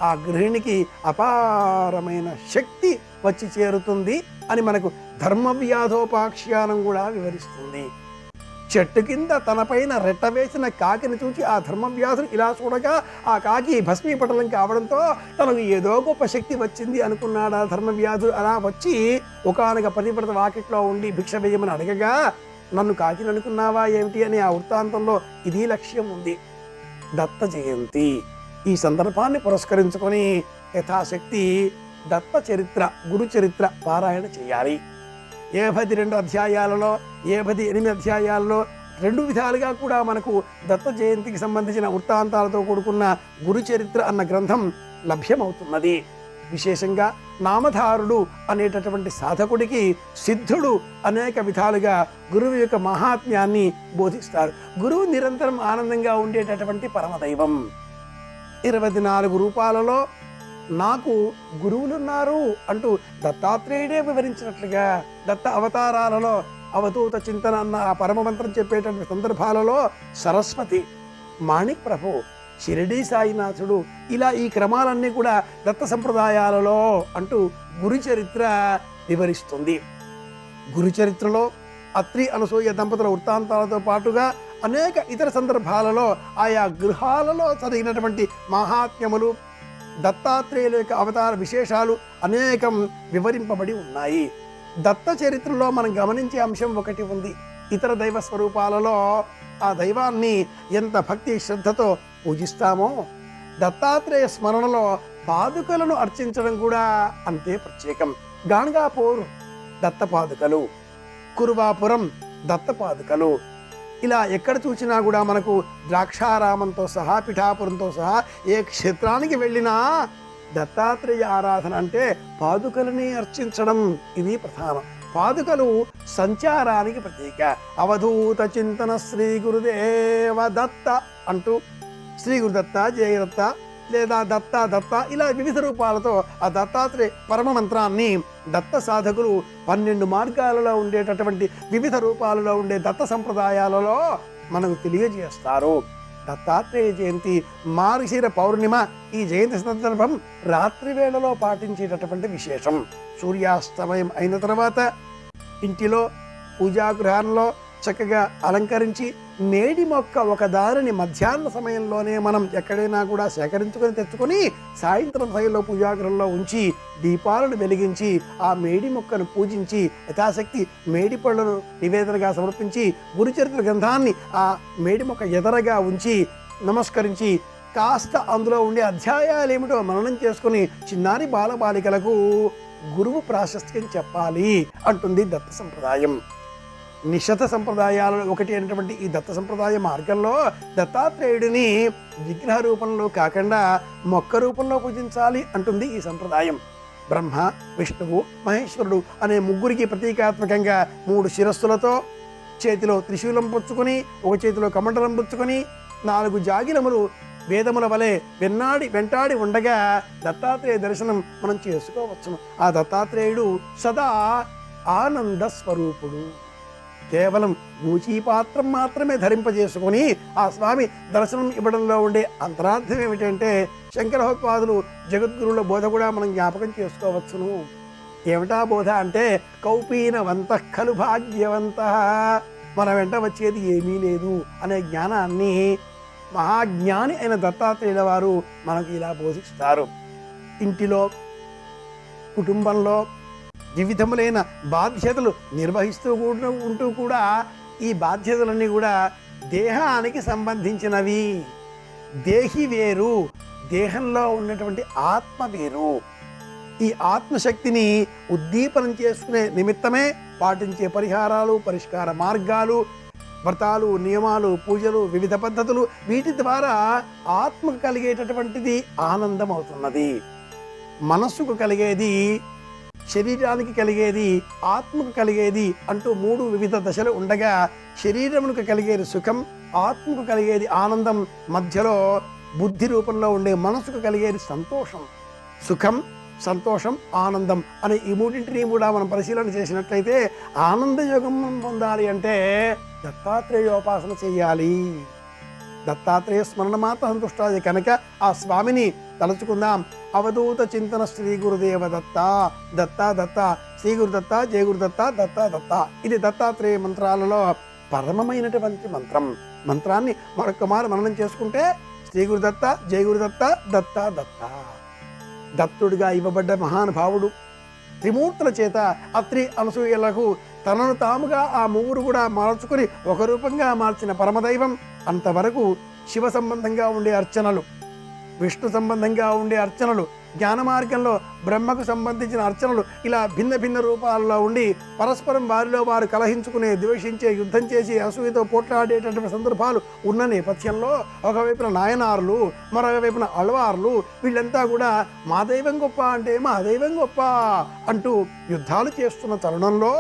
ఆ గృహిణికి అపారమైన శక్తి వచ్చి చేరుతుంది అని మనకు ధర్మవ్యాధోపాఖ్యానం కూడా వివరిస్తుంది. చెట్టు కింద తనపైన రెట్టవేసిన కాకిని చూచి ఆ ధర్మవ్యాధుడు ఇలా చూడగా ఆ కాకి భస్మీపటలం కావడంతో తనకు ఏదో గొప్ప శక్తి వచ్చింది అనుకున్నాడు ఆ ధర్మవ్యాధుడు. అలా వచ్చి ఒకానొక పతివ్రత వాకిట్లో ఉండి భిక్ష వేయమని అడగగా, నన్ను కాకిని అనుకున్నావా ఏమిటి అని ఆ వృత్తాంతంలో ఇది లక్ష్యం ఉంది. దత్త జయంతి ఈ సందర్భాన్ని పురస్కరించుకొని యథాశక్తి దత్త చరిత్ర, గురు చరిత్ర పారాయణ చేయాలి. 72 అధ్యాయాలలో 78 అధ్యాయాలలో 2 విధాలుగా కూడా మనకు దత్త జయంతికి సంబంధించిన వృత్తాంతాలతో కూడుకున్న గురు చరిత్ర అన్న గ్రంథం లభ్యమవుతున్నది. విశేషంగా నామధారుడు అనేటటువంటి సాధకుడికి సిద్ధుడు అనేక విధాలుగా గురువు యొక్క మహాత్మ్యాన్ని బోధిస్తారు. గురువు నిరంతరం ఆనందంగా ఉండేటటువంటి పరమదైవం. 24 రూపాలలో నాకు గురువులున్నారు అంటూ దత్తాత్రేయుడే వివరించినట్లుగా దత్త అవతారాలలో అవధూత చింతన అన్న ఆ పరమమంత్రం చెప్పేటటువంటి సందర్భాలలో సరస్వతి, మాణిక్ ప్రభు, షిరిడీ సాయినాథుడు, ఇలా ఈ క్రమాలన్నీ కూడా దత్త సంప్రదాయాలలో అంటూ గురు చరిత్ర వివరిస్తుంది. గురు చరిత్రలో అత్రి అనసూయ దంపతుల వృత్తాంతాలతో పాటుగా అనేక ఇతర సందర్భాలలో ఆయా గృహాలలో చదివినటువంటి మహాత్మ్యములు, దత్తాత్రేయుల యొక్క అవతార విశేషాలు అనేకం వివరింపబడి ఉన్నాయి. దత్త చరిత్రలో మనం గమనించే అంశం ఒకటి ఉంది. ఇతర దైవ స్వరూపాలలో ఆ దైవాన్ని ఎంత భక్తి శ్రద్ధతో పూజిస్తామో దత్తాత్రేయ స్మరణలో పాదుకలను అర్చించడం కూడా అంతే ప్రత్యేకం. గాణగాపూర్ దత్తపాదుకలు, కురువాపురం దత్తపాదుకలు, ఇలా ఎక్కడ చూసినా కూడా మనకు ద్రాక్షారామంతో సహా పిఠాపురంతో సహా ఏ క్షేత్రానికి వెళ్ళినా దత్తాత్రేయ ఆరాధన అంటే పాదుకలని అర్చించడం ఇది ప్రధానం. పాదుకలు సంచారానికి ప్రతీక. అవధూత చింతన శ్రీ గురుదేవ దత్త అంటూ శ్రీ గురుదత్త, జయదత్త లేదా దత్త దత్త ఇలా వివిధ రూపాలతో ఆ దత్తాత్రేయ పరమ మంత్రాన్ని దత్త సాధకులు 12 మార్గాలలో ఉండేటటువంటి వివిధ రూపాలలో ఉండే దత్త సంప్రదాయాలలో మనకు తెలియజేస్తారు. దత్తాత్రేయ జయంతి మార్గశిర పౌర్ణిమ ఈ జయంతి సందర్భం రాత్రి వేళలో పాటించేటటువంటి విశేషం. సూర్యాస్తమయం అయిన తర్వాత ఇంటిలో పూజాగృహాల్లో చక్కగా అలంకరించి మేడి మొక్క ఒక దారిని మధ్యాహ్న సమయంలోనే మనం ఎక్కడైనా కూడా సేకరించుకొని తెచ్చుకొని సాయంత్రం సమయంలో పూజాగృహంలో ఉంచి దీపాలను వెలిగించి ఆ మేడి మొక్కను పూజించి యథాశక్తి మేడి పళ్ళను నివేదనగా సమర్పించి గురుచరిత్ర గ్రంథాన్ని ఆ మేడి మొక్క ఎదరగా ఉంచి నమస్కరించి కాస్త అందులో ఉండే అధ్యాయాలు ఏమిటో మననం చేసుకుని చిన్నారి బాలబాలికలకు గురువు ప్రాశస్త్యం చెప్పాలి అంటుంది దత్త సంప్రదాయం. నిషధ సంప్రదాయాలలో ఒకటి అయినటువంటి ఈ దత్త సంప్రదాయ మార్గంలో దత్తాత్రేయుడిని విగ్రహ రూపంలో కాకుండా మొక్క రూపంలో పూజించాలి అంటుంది ఈ సంప్రదాయం. బ్రహ్మ, విష్ణువు, మహేశ్వరుడు అనే ముగ్గురికి ప్రతీకాత్మకంగా 3 శిరస్సులతో చేతిలో త్రిశూలం పుచ్చుకొని ఒక చేతిలో కమండలం పుచ్చుకొని 4 జాగిలములు వేదముల వలె వెంటాడి ఉండగా దత్తాత్రేయ దర్శనం మనం చేసుకోవచ్చును. ఆ దత్తాత్రేయుడు సదా ఆనంద స్వరూపుడు. కేవలం గూచీపాత్రం మాత్రమే ధరింపజేసుకొని ఆ స్వామి దర్శనం ఇవ్వడంలో ఉండే అంతరార్థం ఏమిటంటే శంకరోత్పాదులు జగద్గురువుల బోధ కూడా మనం జ్ఞాపకం చేసుకోవచ్చును. ఏమిటా బోధ అంటే కౌపీనవంత ఖలు భాగ్యవంత, మన వెంట వచ్చేది ఏమీ లేదు అనే జ్ఞానాన్ని మహాజ్ఞాని అయిన దత్తాత్రేయుల వారు మనకు ఇలా బోధిస్తారు. ఇంటిలో కుటుంబంలో వివిధములైన బాధ్యతలు నిర్వహిస్తూ ఉంటూ కూడా ఈ బాధ్యతలన్నీ కూడా దేహానికి సంబంధించినవి. దేహి వేరు, దేహంలో ఉన్నటువంటి ఆత్మ వేరు. ఈ ఆత్మశక్తిని ఉద్దీపనం చేసుకునే నిమిత్తమే పాటించే పరిహారాలు, పరిష్కార మార్గాలు, వ్రతాలు, నియమాలు, పూజలు, వివిధ పద్ధతులు, వీటి ద్వారా ఆత్మకు కలిగేటటువంటిది ఆనందం అవుతున్నది. మనస్సుకు కలిగేది శరీరానికి కలిగేది, ఆత్మకు కలిగేది అంటూ 3 వివిధ దశలు ఉండగా, శరీరమునకు కలిగేది సుఖం, ఆత్మకు కలిగేది ఆనందం, మధ్యలో బుద్ధి రూపంలో ఉండే మనసుకు కలిగేది సంతోషం. సుఖం, సంతోషం, ఆనందం అనే ఈ మూడింటిని కూడా మనం పరిశీలన చేసినట్లయితే ఆనంద యోగం పొందాలి అంటే దత్తాత్రేయోపాసన చేయాలి. దత్తాత్రేయ స్మరణ మాత్ర సంతుష్టాయ కనుక ఆ స్వామిని తలుచుకుందాం. అవధూత చింతన శ్రీ గురుదేవ దత్త, దత్త దత్త, శ్రీ గురుదత్త, జయ గురుదత్త, దత్త దత్త. ఇది దత్తాత్రేయ మంత్రాలలో పరమమైనటువంటి మంత్రం. మంత్రాన్ని మరొక మారు మననం చేసుకుంటే శ్రీ గురుదత్త, జయ గురుదత్త, దత్త దత్త. దత్తుడిగా ఇవ్వబడ్డ మహానుభావుడు త్రిమూర్తుల చేత అత్రి అనసూయలకు తనను తాముగా ఆ 3 కూడా మార్చుకుని ఒక రూపంగా మార్చిన పరమదైవం. అంతవరకు శివ సంబంధంగా ఉండే అర్చనలు, విష్ణు సంబంధంగా ఉండే అర్చనలు, జ్ఞాన మార్గంలో బ్రహ్మకు సంబంధించిన అర్చనలు, ఇలా భిన్న భిన్న రూపాలలో ఉండి పరస్పరం వారిలో వారు కలహించుకునే, ద్వేషించే, యుద్ధం చేసి అసూయతో పోట్లాడేటటువంటి సందర్భాలు ఉన్న నేపథ్యంలో ఒకవైపున నాయనార్లు, మరొకవైపున అళవార్లు, వీళ్ళంతా కూడా మా దైవం గొప్ప అంటే మా దైవం గొప్ప అంటూ యుద్ధాలు చేస్తున్న తరుణంలో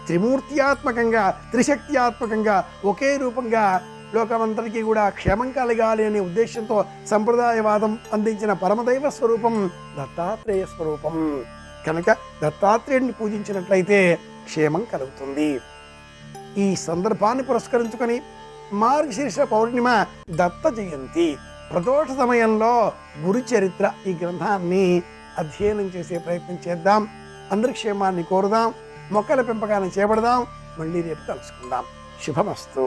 త్రిమూర్త్యాత్మకంగా, త్రిశక్త్యాత్మకంగా, ఒకే రూపంగా లోకమంతటికీ కూడా క్షేమం కలగాలి అనే ఉద్దేశంతో సంప్రదాయవాదం అందించిన పరమదైవ స్వరూపం దత్తాత్రేయ స్వరూపం కనుక దత్తాత్రేయుడిని పూజించినట్లయితే క్షేమం కలుగుతుంది. ఈ సందర్భాన్ని పురస్కరించుకొని మార్గశీర్ష పౌర్ణిమ దత్త జయంతి ప్రదోష సమయంలో గురు చరిత్ర ఈ గ్రంథాన్ని అధ్యయనం చేసే ప్రయత్నం చేద్దాం. అందరి క్షేమాన్ని కోరుదాం. మొక్కల పెంపకాన్ని చేపడదాం. మళ్ళీ రేపు కలుసుకుందాం. శుభమస్తు.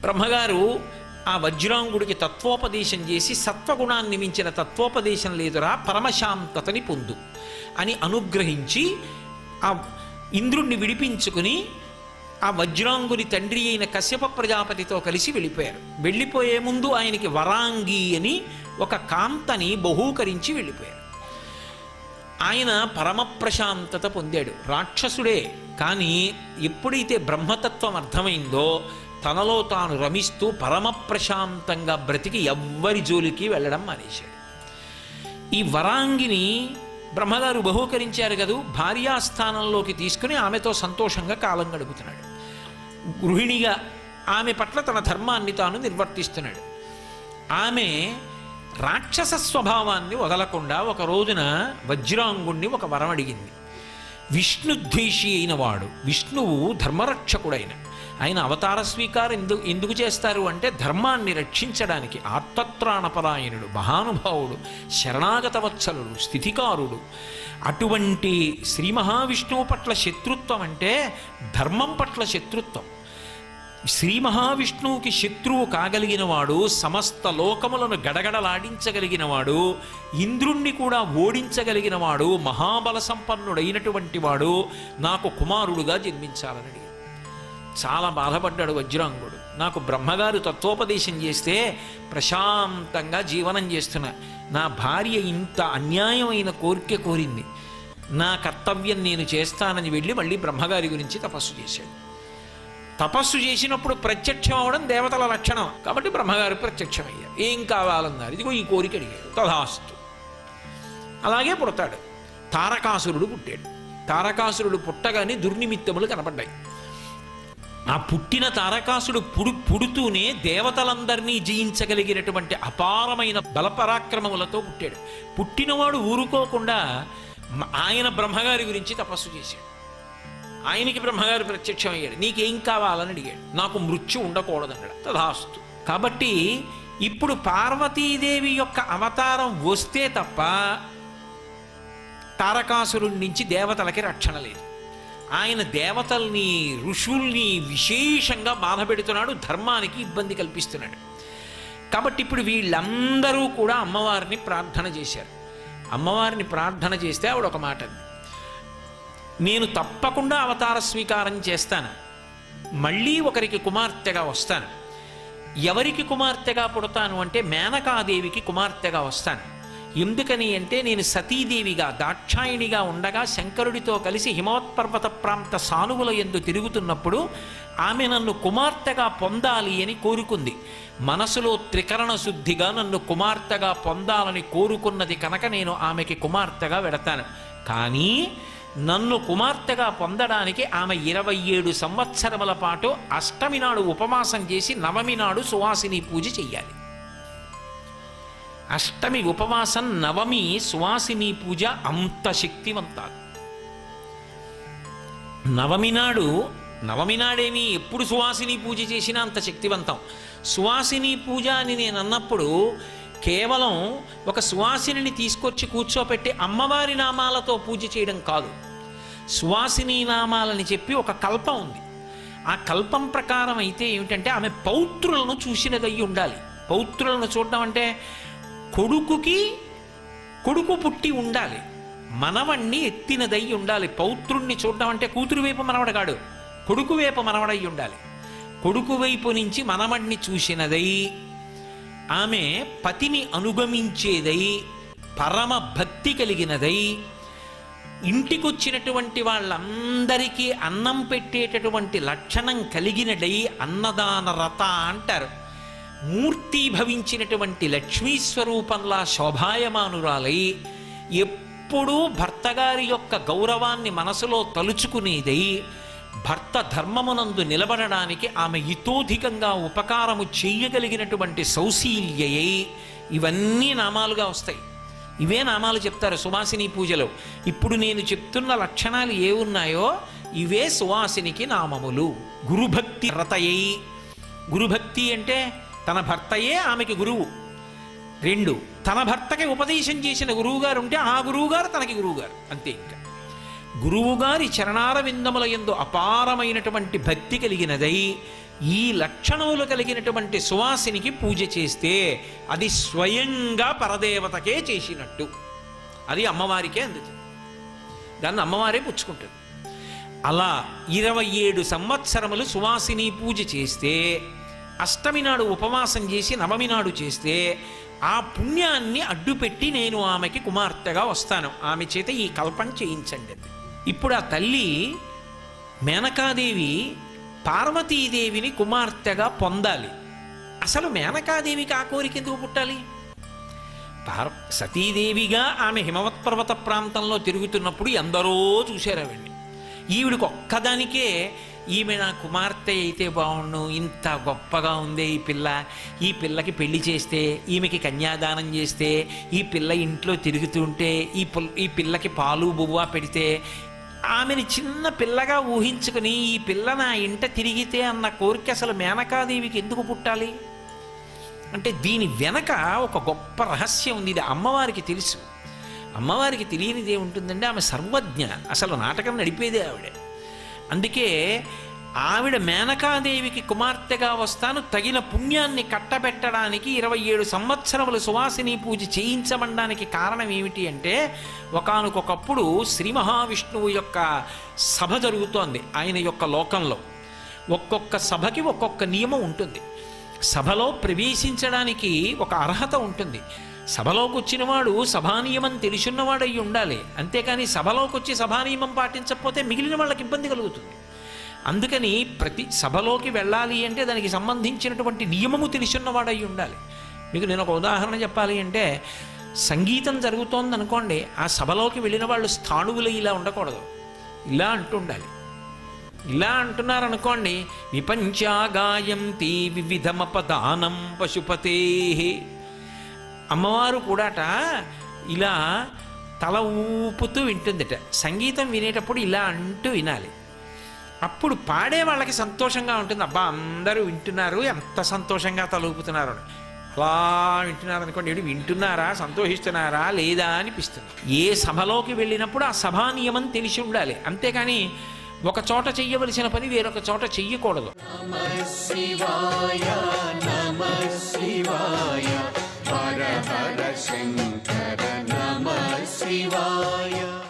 బ్రహ్మగారు ఆ వజ్రాంగుడికి తత్వోపదేశం చేసి సత్వగుణాన్ని మించిన తత్వోపదేశం లేదురా, పరమశాంతతని పొందు అని అనుగ్రహించి ఆ ఇంద్రుణ్ణి విడిపించుకుని ఆ వజ్రాంగుని తండ్రి అయిన కశ్యప ప్రజాపతితో కలిసి వెళ్ళిపోయారు. వెళ్ళిపోయే ముందు ఆయనకి వరాంగి అని ఒక కాంతని బహూకరించి వెళ్ళిపోయారు. ఆయన పరమ ప్రశాంతత పొందాడు. రాక్షసుడే, కానీ ఎప్పుడైతే బ్రహ్మతత్వం అర్థమైందో తనలో తాను రమిస్తూ పరమ ప్రశాంతంగా బ్రతికి ఎవ్వరి జోలికి వెళ్ళడం మానేశాడు. ఈ వరాంగిని బ్రహ్మగారు బహూకరించారు కదూ, భార్యాస్థానంలోకి తీసుకుని ఆమెతో సంతోషంగా కాలం గడుపుతున్నాడు. గృహిణిగా ఆమె పట్ల తన ధర్మాన్ని తాను నిర్వర్తిస్తున్నాడు. ఆమె రాక్షస స్వభావాన్ని వదలకుండా ఒక రోజున వజ్రాంగుణ్ణి ఒక వరం అడిగింది. విష్ణుద్వేషి అయిన వాడు, విష్ణువు ధర్మరక్షకుడైన ఆయన అవతార స్వీకారం ఎందుకు చేస్తారు అంటే ధర్మాన్ని రక్షించడానికి. ఆర్తత్రాణపరాయణుడు, మహానుభావుడు, శరణాగత వత్సలుడు, స్థితికారుడు. అటువంటి శ్రీ మహావిష్ణువు పట్ల శత్రుత్వం అంటే ధర్మం పట్ల శత్రుత్వం. శ్రీ మహావిష్ణువుకి శత్రువు కాగలిగిన వాడు, సమస్త లోకములను గడగడలాడించగలిగిన వాడు, ఇంద్రుణ్ణి కూడా ఓడించగలిగిన వాడు, మహాబల సంపన్నుడైనటువంటి వాడు నాకు కుమారుడుగా జన్మించాలని అడిగాడు. చాలా బాధపడ్డాడు వజ్రాంగుడు. నాకు బ్రహ్మగారు తత్వోపదేశం చేస్తే ప్రశాంతంగా జీవనం చేస్తున్నా, నా భార్య ఇంత అన్యాయమైన కోరిక కోరింది, నా కర్తవ్యం నేను చేస్తానని వెళ్ళి మళ్ళీ బ్రహ్మగారి గురించి తపస్సు చేశాడు. తపస్సు చేసినప్పుడు ప్రత్యక్షం అవడం దేవతల లక్షణం కాబట్టి బ్రహ్మగారు ప్రత్యక్షమయ్యారు. ఏం కావాలన్నారు, ఇదిగో ఈ కోరిక అడిగాడు. తథాస్తు. అలాగే పుడతాడు. తారకాసురుడు పుట్టాడు. తారకాసురుడు పుట్టగానే దుర్నిమిత్తములు కనపడ్డాయి. ఆ పుట్టిన తారకాసుడు పుడుతూనే దేవతలందరినీ జయించగలిగినటువంటి అపారమైన బలపరాక్రమములతో పుట్టాడు. పుట్టినవాడు ఊరుకోకుండా ఆయన బ్రహ్మగారి గురించి తపస్సు చేశాడు. ఆయనకి బ్రహ్మగారు ప్రత్యక్షమయ్యాడు. నీకేం కావాలని అడిగాడు. నాకు మృత్యు ఉండకూడదన్నాడు. తథాస్తు. కాబట్టి ఇప్పుడు పార్వతీదేవి యొక్క అవతారం వస్తే తప్ప తారకాసురుడి నుంచి దేవతలకి రక్షణ లేదు. ఆయన దేవతల్ని, ఋషుల్ని విశేషంగా బాధ పెడుతున్నాడు, ధర్మానికి ఇబ్బంది కల్పిస్తున్నాడు. కాబట్టి ఇప్పుడు వీళ్ళందరూ కూడా అమ్మవారిని ప్రార్థన చేశారు. అమ్మవారిని ప్రార్థన చేస్తే ఆవిడ ఒక మాట అంది, నేను తప్పకుండా అవతార స్వీకారం చేస్తాను, మళ్ళీ ఒకరికి కుమార్తెగా వస్తాను. ఎవరికి కుమార్తెగా పుడతాను అంటే మేనకాదేవికి కుమార్తెగా వస్తాను. ఎందుకని అంటే నేను సతీదేవిగా దాక్షాయిణిగా ఉండగా శంకరుడితో కలిసి హిమవత్పర్వత ప్రాంత సానువుల యందు తిరుగుతున్నప్పుడు ఆమె నన్ను కుమార్తెగా పొందాలి అని కోరుకుంది. మనసులో త్రికరణ శుద్ధిగా నన్ను కుమార్తెగా పొందాలని కోరుకున్నది కనుక నేను ఆమెకి కుమార్తెగా వెడతాను. కానీ నన్ను కుమార్తెగా పొందడానికి ఆమె 27 సంవత్సరముల పాటు అష్టమి నాడు ఉపవాసం చేసి నవమి నాడు సువాసిని పూజ చెయ్యాలి. అష్టమి ఉపవాసం, నవమి సువాసిని పూజ అంత శక్తివంతాలు. నవమి నాడేమి ఎప్పుడు సువాసిని పూజ చేసినా అంత శక్తివంతం. సువాసిని పూజ అని నేను అన్నప్పుడు కేవలం ఒక సువాసిని తీసుకొచ్చి కూర్చోపెట్టి అమ్మవారి నామాలతో పూజ చేయడం కాదు. సువాసిని నామాలని చెప్పి ఒక కల్పం ఉంది. ఆ కల్పం ప్రకారం అయితే ఏమిటంటే ఆమె పౌత్రులను చూసినదయ్యి ఉండాలి. పౌత్రులను చూడడం అంటే కొడుకు పుట్టి ఉండాలి, మనవణ్ణి ఎత్తినదయ్యి ఉండాలి. పౌత్రుణ్ణి చూడడం అంటే కూతురు వైపు మనవడగాడు, కొడుకు వైపు మనవడయ్యి ఉండాలి. కొడుకు వైపు నుంచి మనవణ్ణి చూసినదై, ఆమె పతిని అనుగమించేదై, పరమ భక్తి కలిగినదై, ఇంటికొచ్చినటువంటి వాళ్ళందరికీ అన్నం పెట్టేటటువంటి లక్షణం కలిగినదై, అన్నదాన రత అంటారు. మూర్తీభవించినటువంటి లక్ష్మీ స్వరూపంలా శోభాయమానురాలై, ఎప్పుడూ భర్తగారి యొక్క గౌరవాన్ని మనసులో తలుచుకునేదై, భర్త ధర్మమునందు నిలబడడానికి ఆమె ఇతోధికంగా ఉపకారము చెయ్యగలిగినటువంటి సౌశీల్యయై, ఇవన్నీ నామాలుగా వస్తాయి. ఇవే నామాలు చెప్తారు సువాసిని పూజలో. ఇప్పుడు నేను చెప్తున్న లక్షణాలు ఏ ఉన్నాయో ఇవే సువాసినికి నామములు. గురుభక్తి రతయై, గురుభక్తి అంటే తన భర్తయే ఆమెకి గురువు. 2, తన భర్తకి ఉపదేశం చేసిన గురువుగారు ఉంటే ఆ గురువుగారు తనకి గురువుగారు, అంతే. ఇంకా గురువుగారి చరణార విందముల యందు అపారమైనటువంటి భక్తి కలిగినదై, ఈ లక్షణములు కలిగినటువంటి సువాసినికి పూజ చేస్తే అది స్వయంగా పరదేవతకే చేసినట్టు, అది అమ్మవారికే అందుతుంది. దాన్ని అమ్మవారే పుచ్చుకుంటుంది. అలా 27 సంవత్సరములు సువాసిని పూజ చేస్తే, అష్టమి నాడు ఉపవాసం చేసి నవమి నాడు చేస్తే, ఆ పుణ్యాన్ని అడ్డుపెట్టి నేను ఆమెకి కుమార్తెగా వస్తాను, ఆమె చేత ఈ కల్పన చేయించండి. ఇప్పుడు ఆ తల్లి మేనకాదేవి పార్వతీదేవిని కుమార్తెగా పొందాలి. అసలు మేనకాదేవికి ఆ కోరిక ఎందుకు పుట్టాలి? సతీదేవిగా ఆమె హిమవత్పర్వత ప్రాంతంలో తిరుగుతున్నప్పుడు ఎందరో చూశారు ఆవిడ్ని. ఈవిడికి ఒక్కదానికే ఈమె నా కుమార్తె అయితే బాగుండు, ఇంత గొప్పగా ఉందే ఈ పిల్లకి పెళ్లి చేస్తే, ఈమెకి కన్యాదానం చేస్తే, ఈ పిల్ల ఇంట్లో తిరుగుతుంటే, ఈ పిల్లకి పాలు బువ్వ పెడితే, ఆమెని చిన్న పిల్లగా ఊహించుకుని ఈ పిల్ల నా ఇంట తిరిగితే అన్న కోరిక అసలు మేనకాదేవికి ఎందుకు పుట్టాలి అంటే దీని వెనక ఒక గొప్ప రహస్యం ఉంది. ఇది అమ్మవారికి తెలుసు. అమ్మవారికి తెలియనిది ఏముంటుందంటే ఆమె సర్వజ్ఞ, అసలు నాటకం నడిపేదే ఆవిడ. అందుకే ఆవిడ మేనకాదేవికి కుమార్తెగా వస్తాను, తగిన పుణ్యాన్ని కట్టబెట్టడానికి 27 సంవత్సరములు సువాసిని పూజ చేయించబడడానికి కారణం ఏమిటి అంటే, ఒకానొకప్పుడు శ్రీ మహావిష్ణువు యొక్క సభ జరుగుతోంది ఆయన యొక్క లోకంలో. ఒక్కొక్క సభకి ఒక్కొక్క నియమం ఉంటుంది. సభలో ప్రవేశించడానికి ఒక అర్హత ఉంటుంది. సభలోకి వచ్చినవాడు సభానియమం తెలిసిన్నవాడై ఉండాలి, అంతేకాని సభలోకి వచ్చి సభానియమం పాటించకపోతే మిగిలిన వాళ్ళకి ఇబ్బంది కలుగుతుంది. అందుకని ప్రతి సభలోకి వెళ్ళాలి అంటే దానికి సంబంధించినటువంటి నియమము తెలిసిన్నవాడై ఉండాలి. మీకు నేను ఒక ఉదాహరణ చెప్పాలి అంటే, సంగీతం జరుగుతోంది అనుకోండి, ఆ సభలోకి వెళ్ళిన వాళ్ళు స్థాణువులు ఇలా ఉండకూడదు, ఇలా అంటుండాలి. ఇలా అంటున్నారనుకోండి, విపంచాగాయంతి వివిధమపదానం పశుపతే. అమ్మవారు కూడాట ఇలా తల ఊపుతూ వింటుందిట. సంగీతం వినేటప్పుడు ఇలా అంటూ వినాలి. అప్పుడు పాడే వాళ్ళకి సంతోషంగా ఉంటుంది. అబ్బా అందరూ వింటున్నారు, ఎంత సంతోషంగా తల ఊపుతున్నారు. అలా వింటున్నారు అనుకోండి, వీడు వింటున్నారా, సంతోషిస్తున్నారా లేదా అనిపిస్తుంది. ఏ సభలోకి వెళ్ళినప్పుడు ఆ సభా నియమం తెలిసి ఉండాలి, అంతేకాని ఒక చోట చెయ్యవలసిన పని వేరొక చోట చెయ్యకూడదు. నమః శివాయ నమః శివాయ హర హర శంకర నమః శివాయ.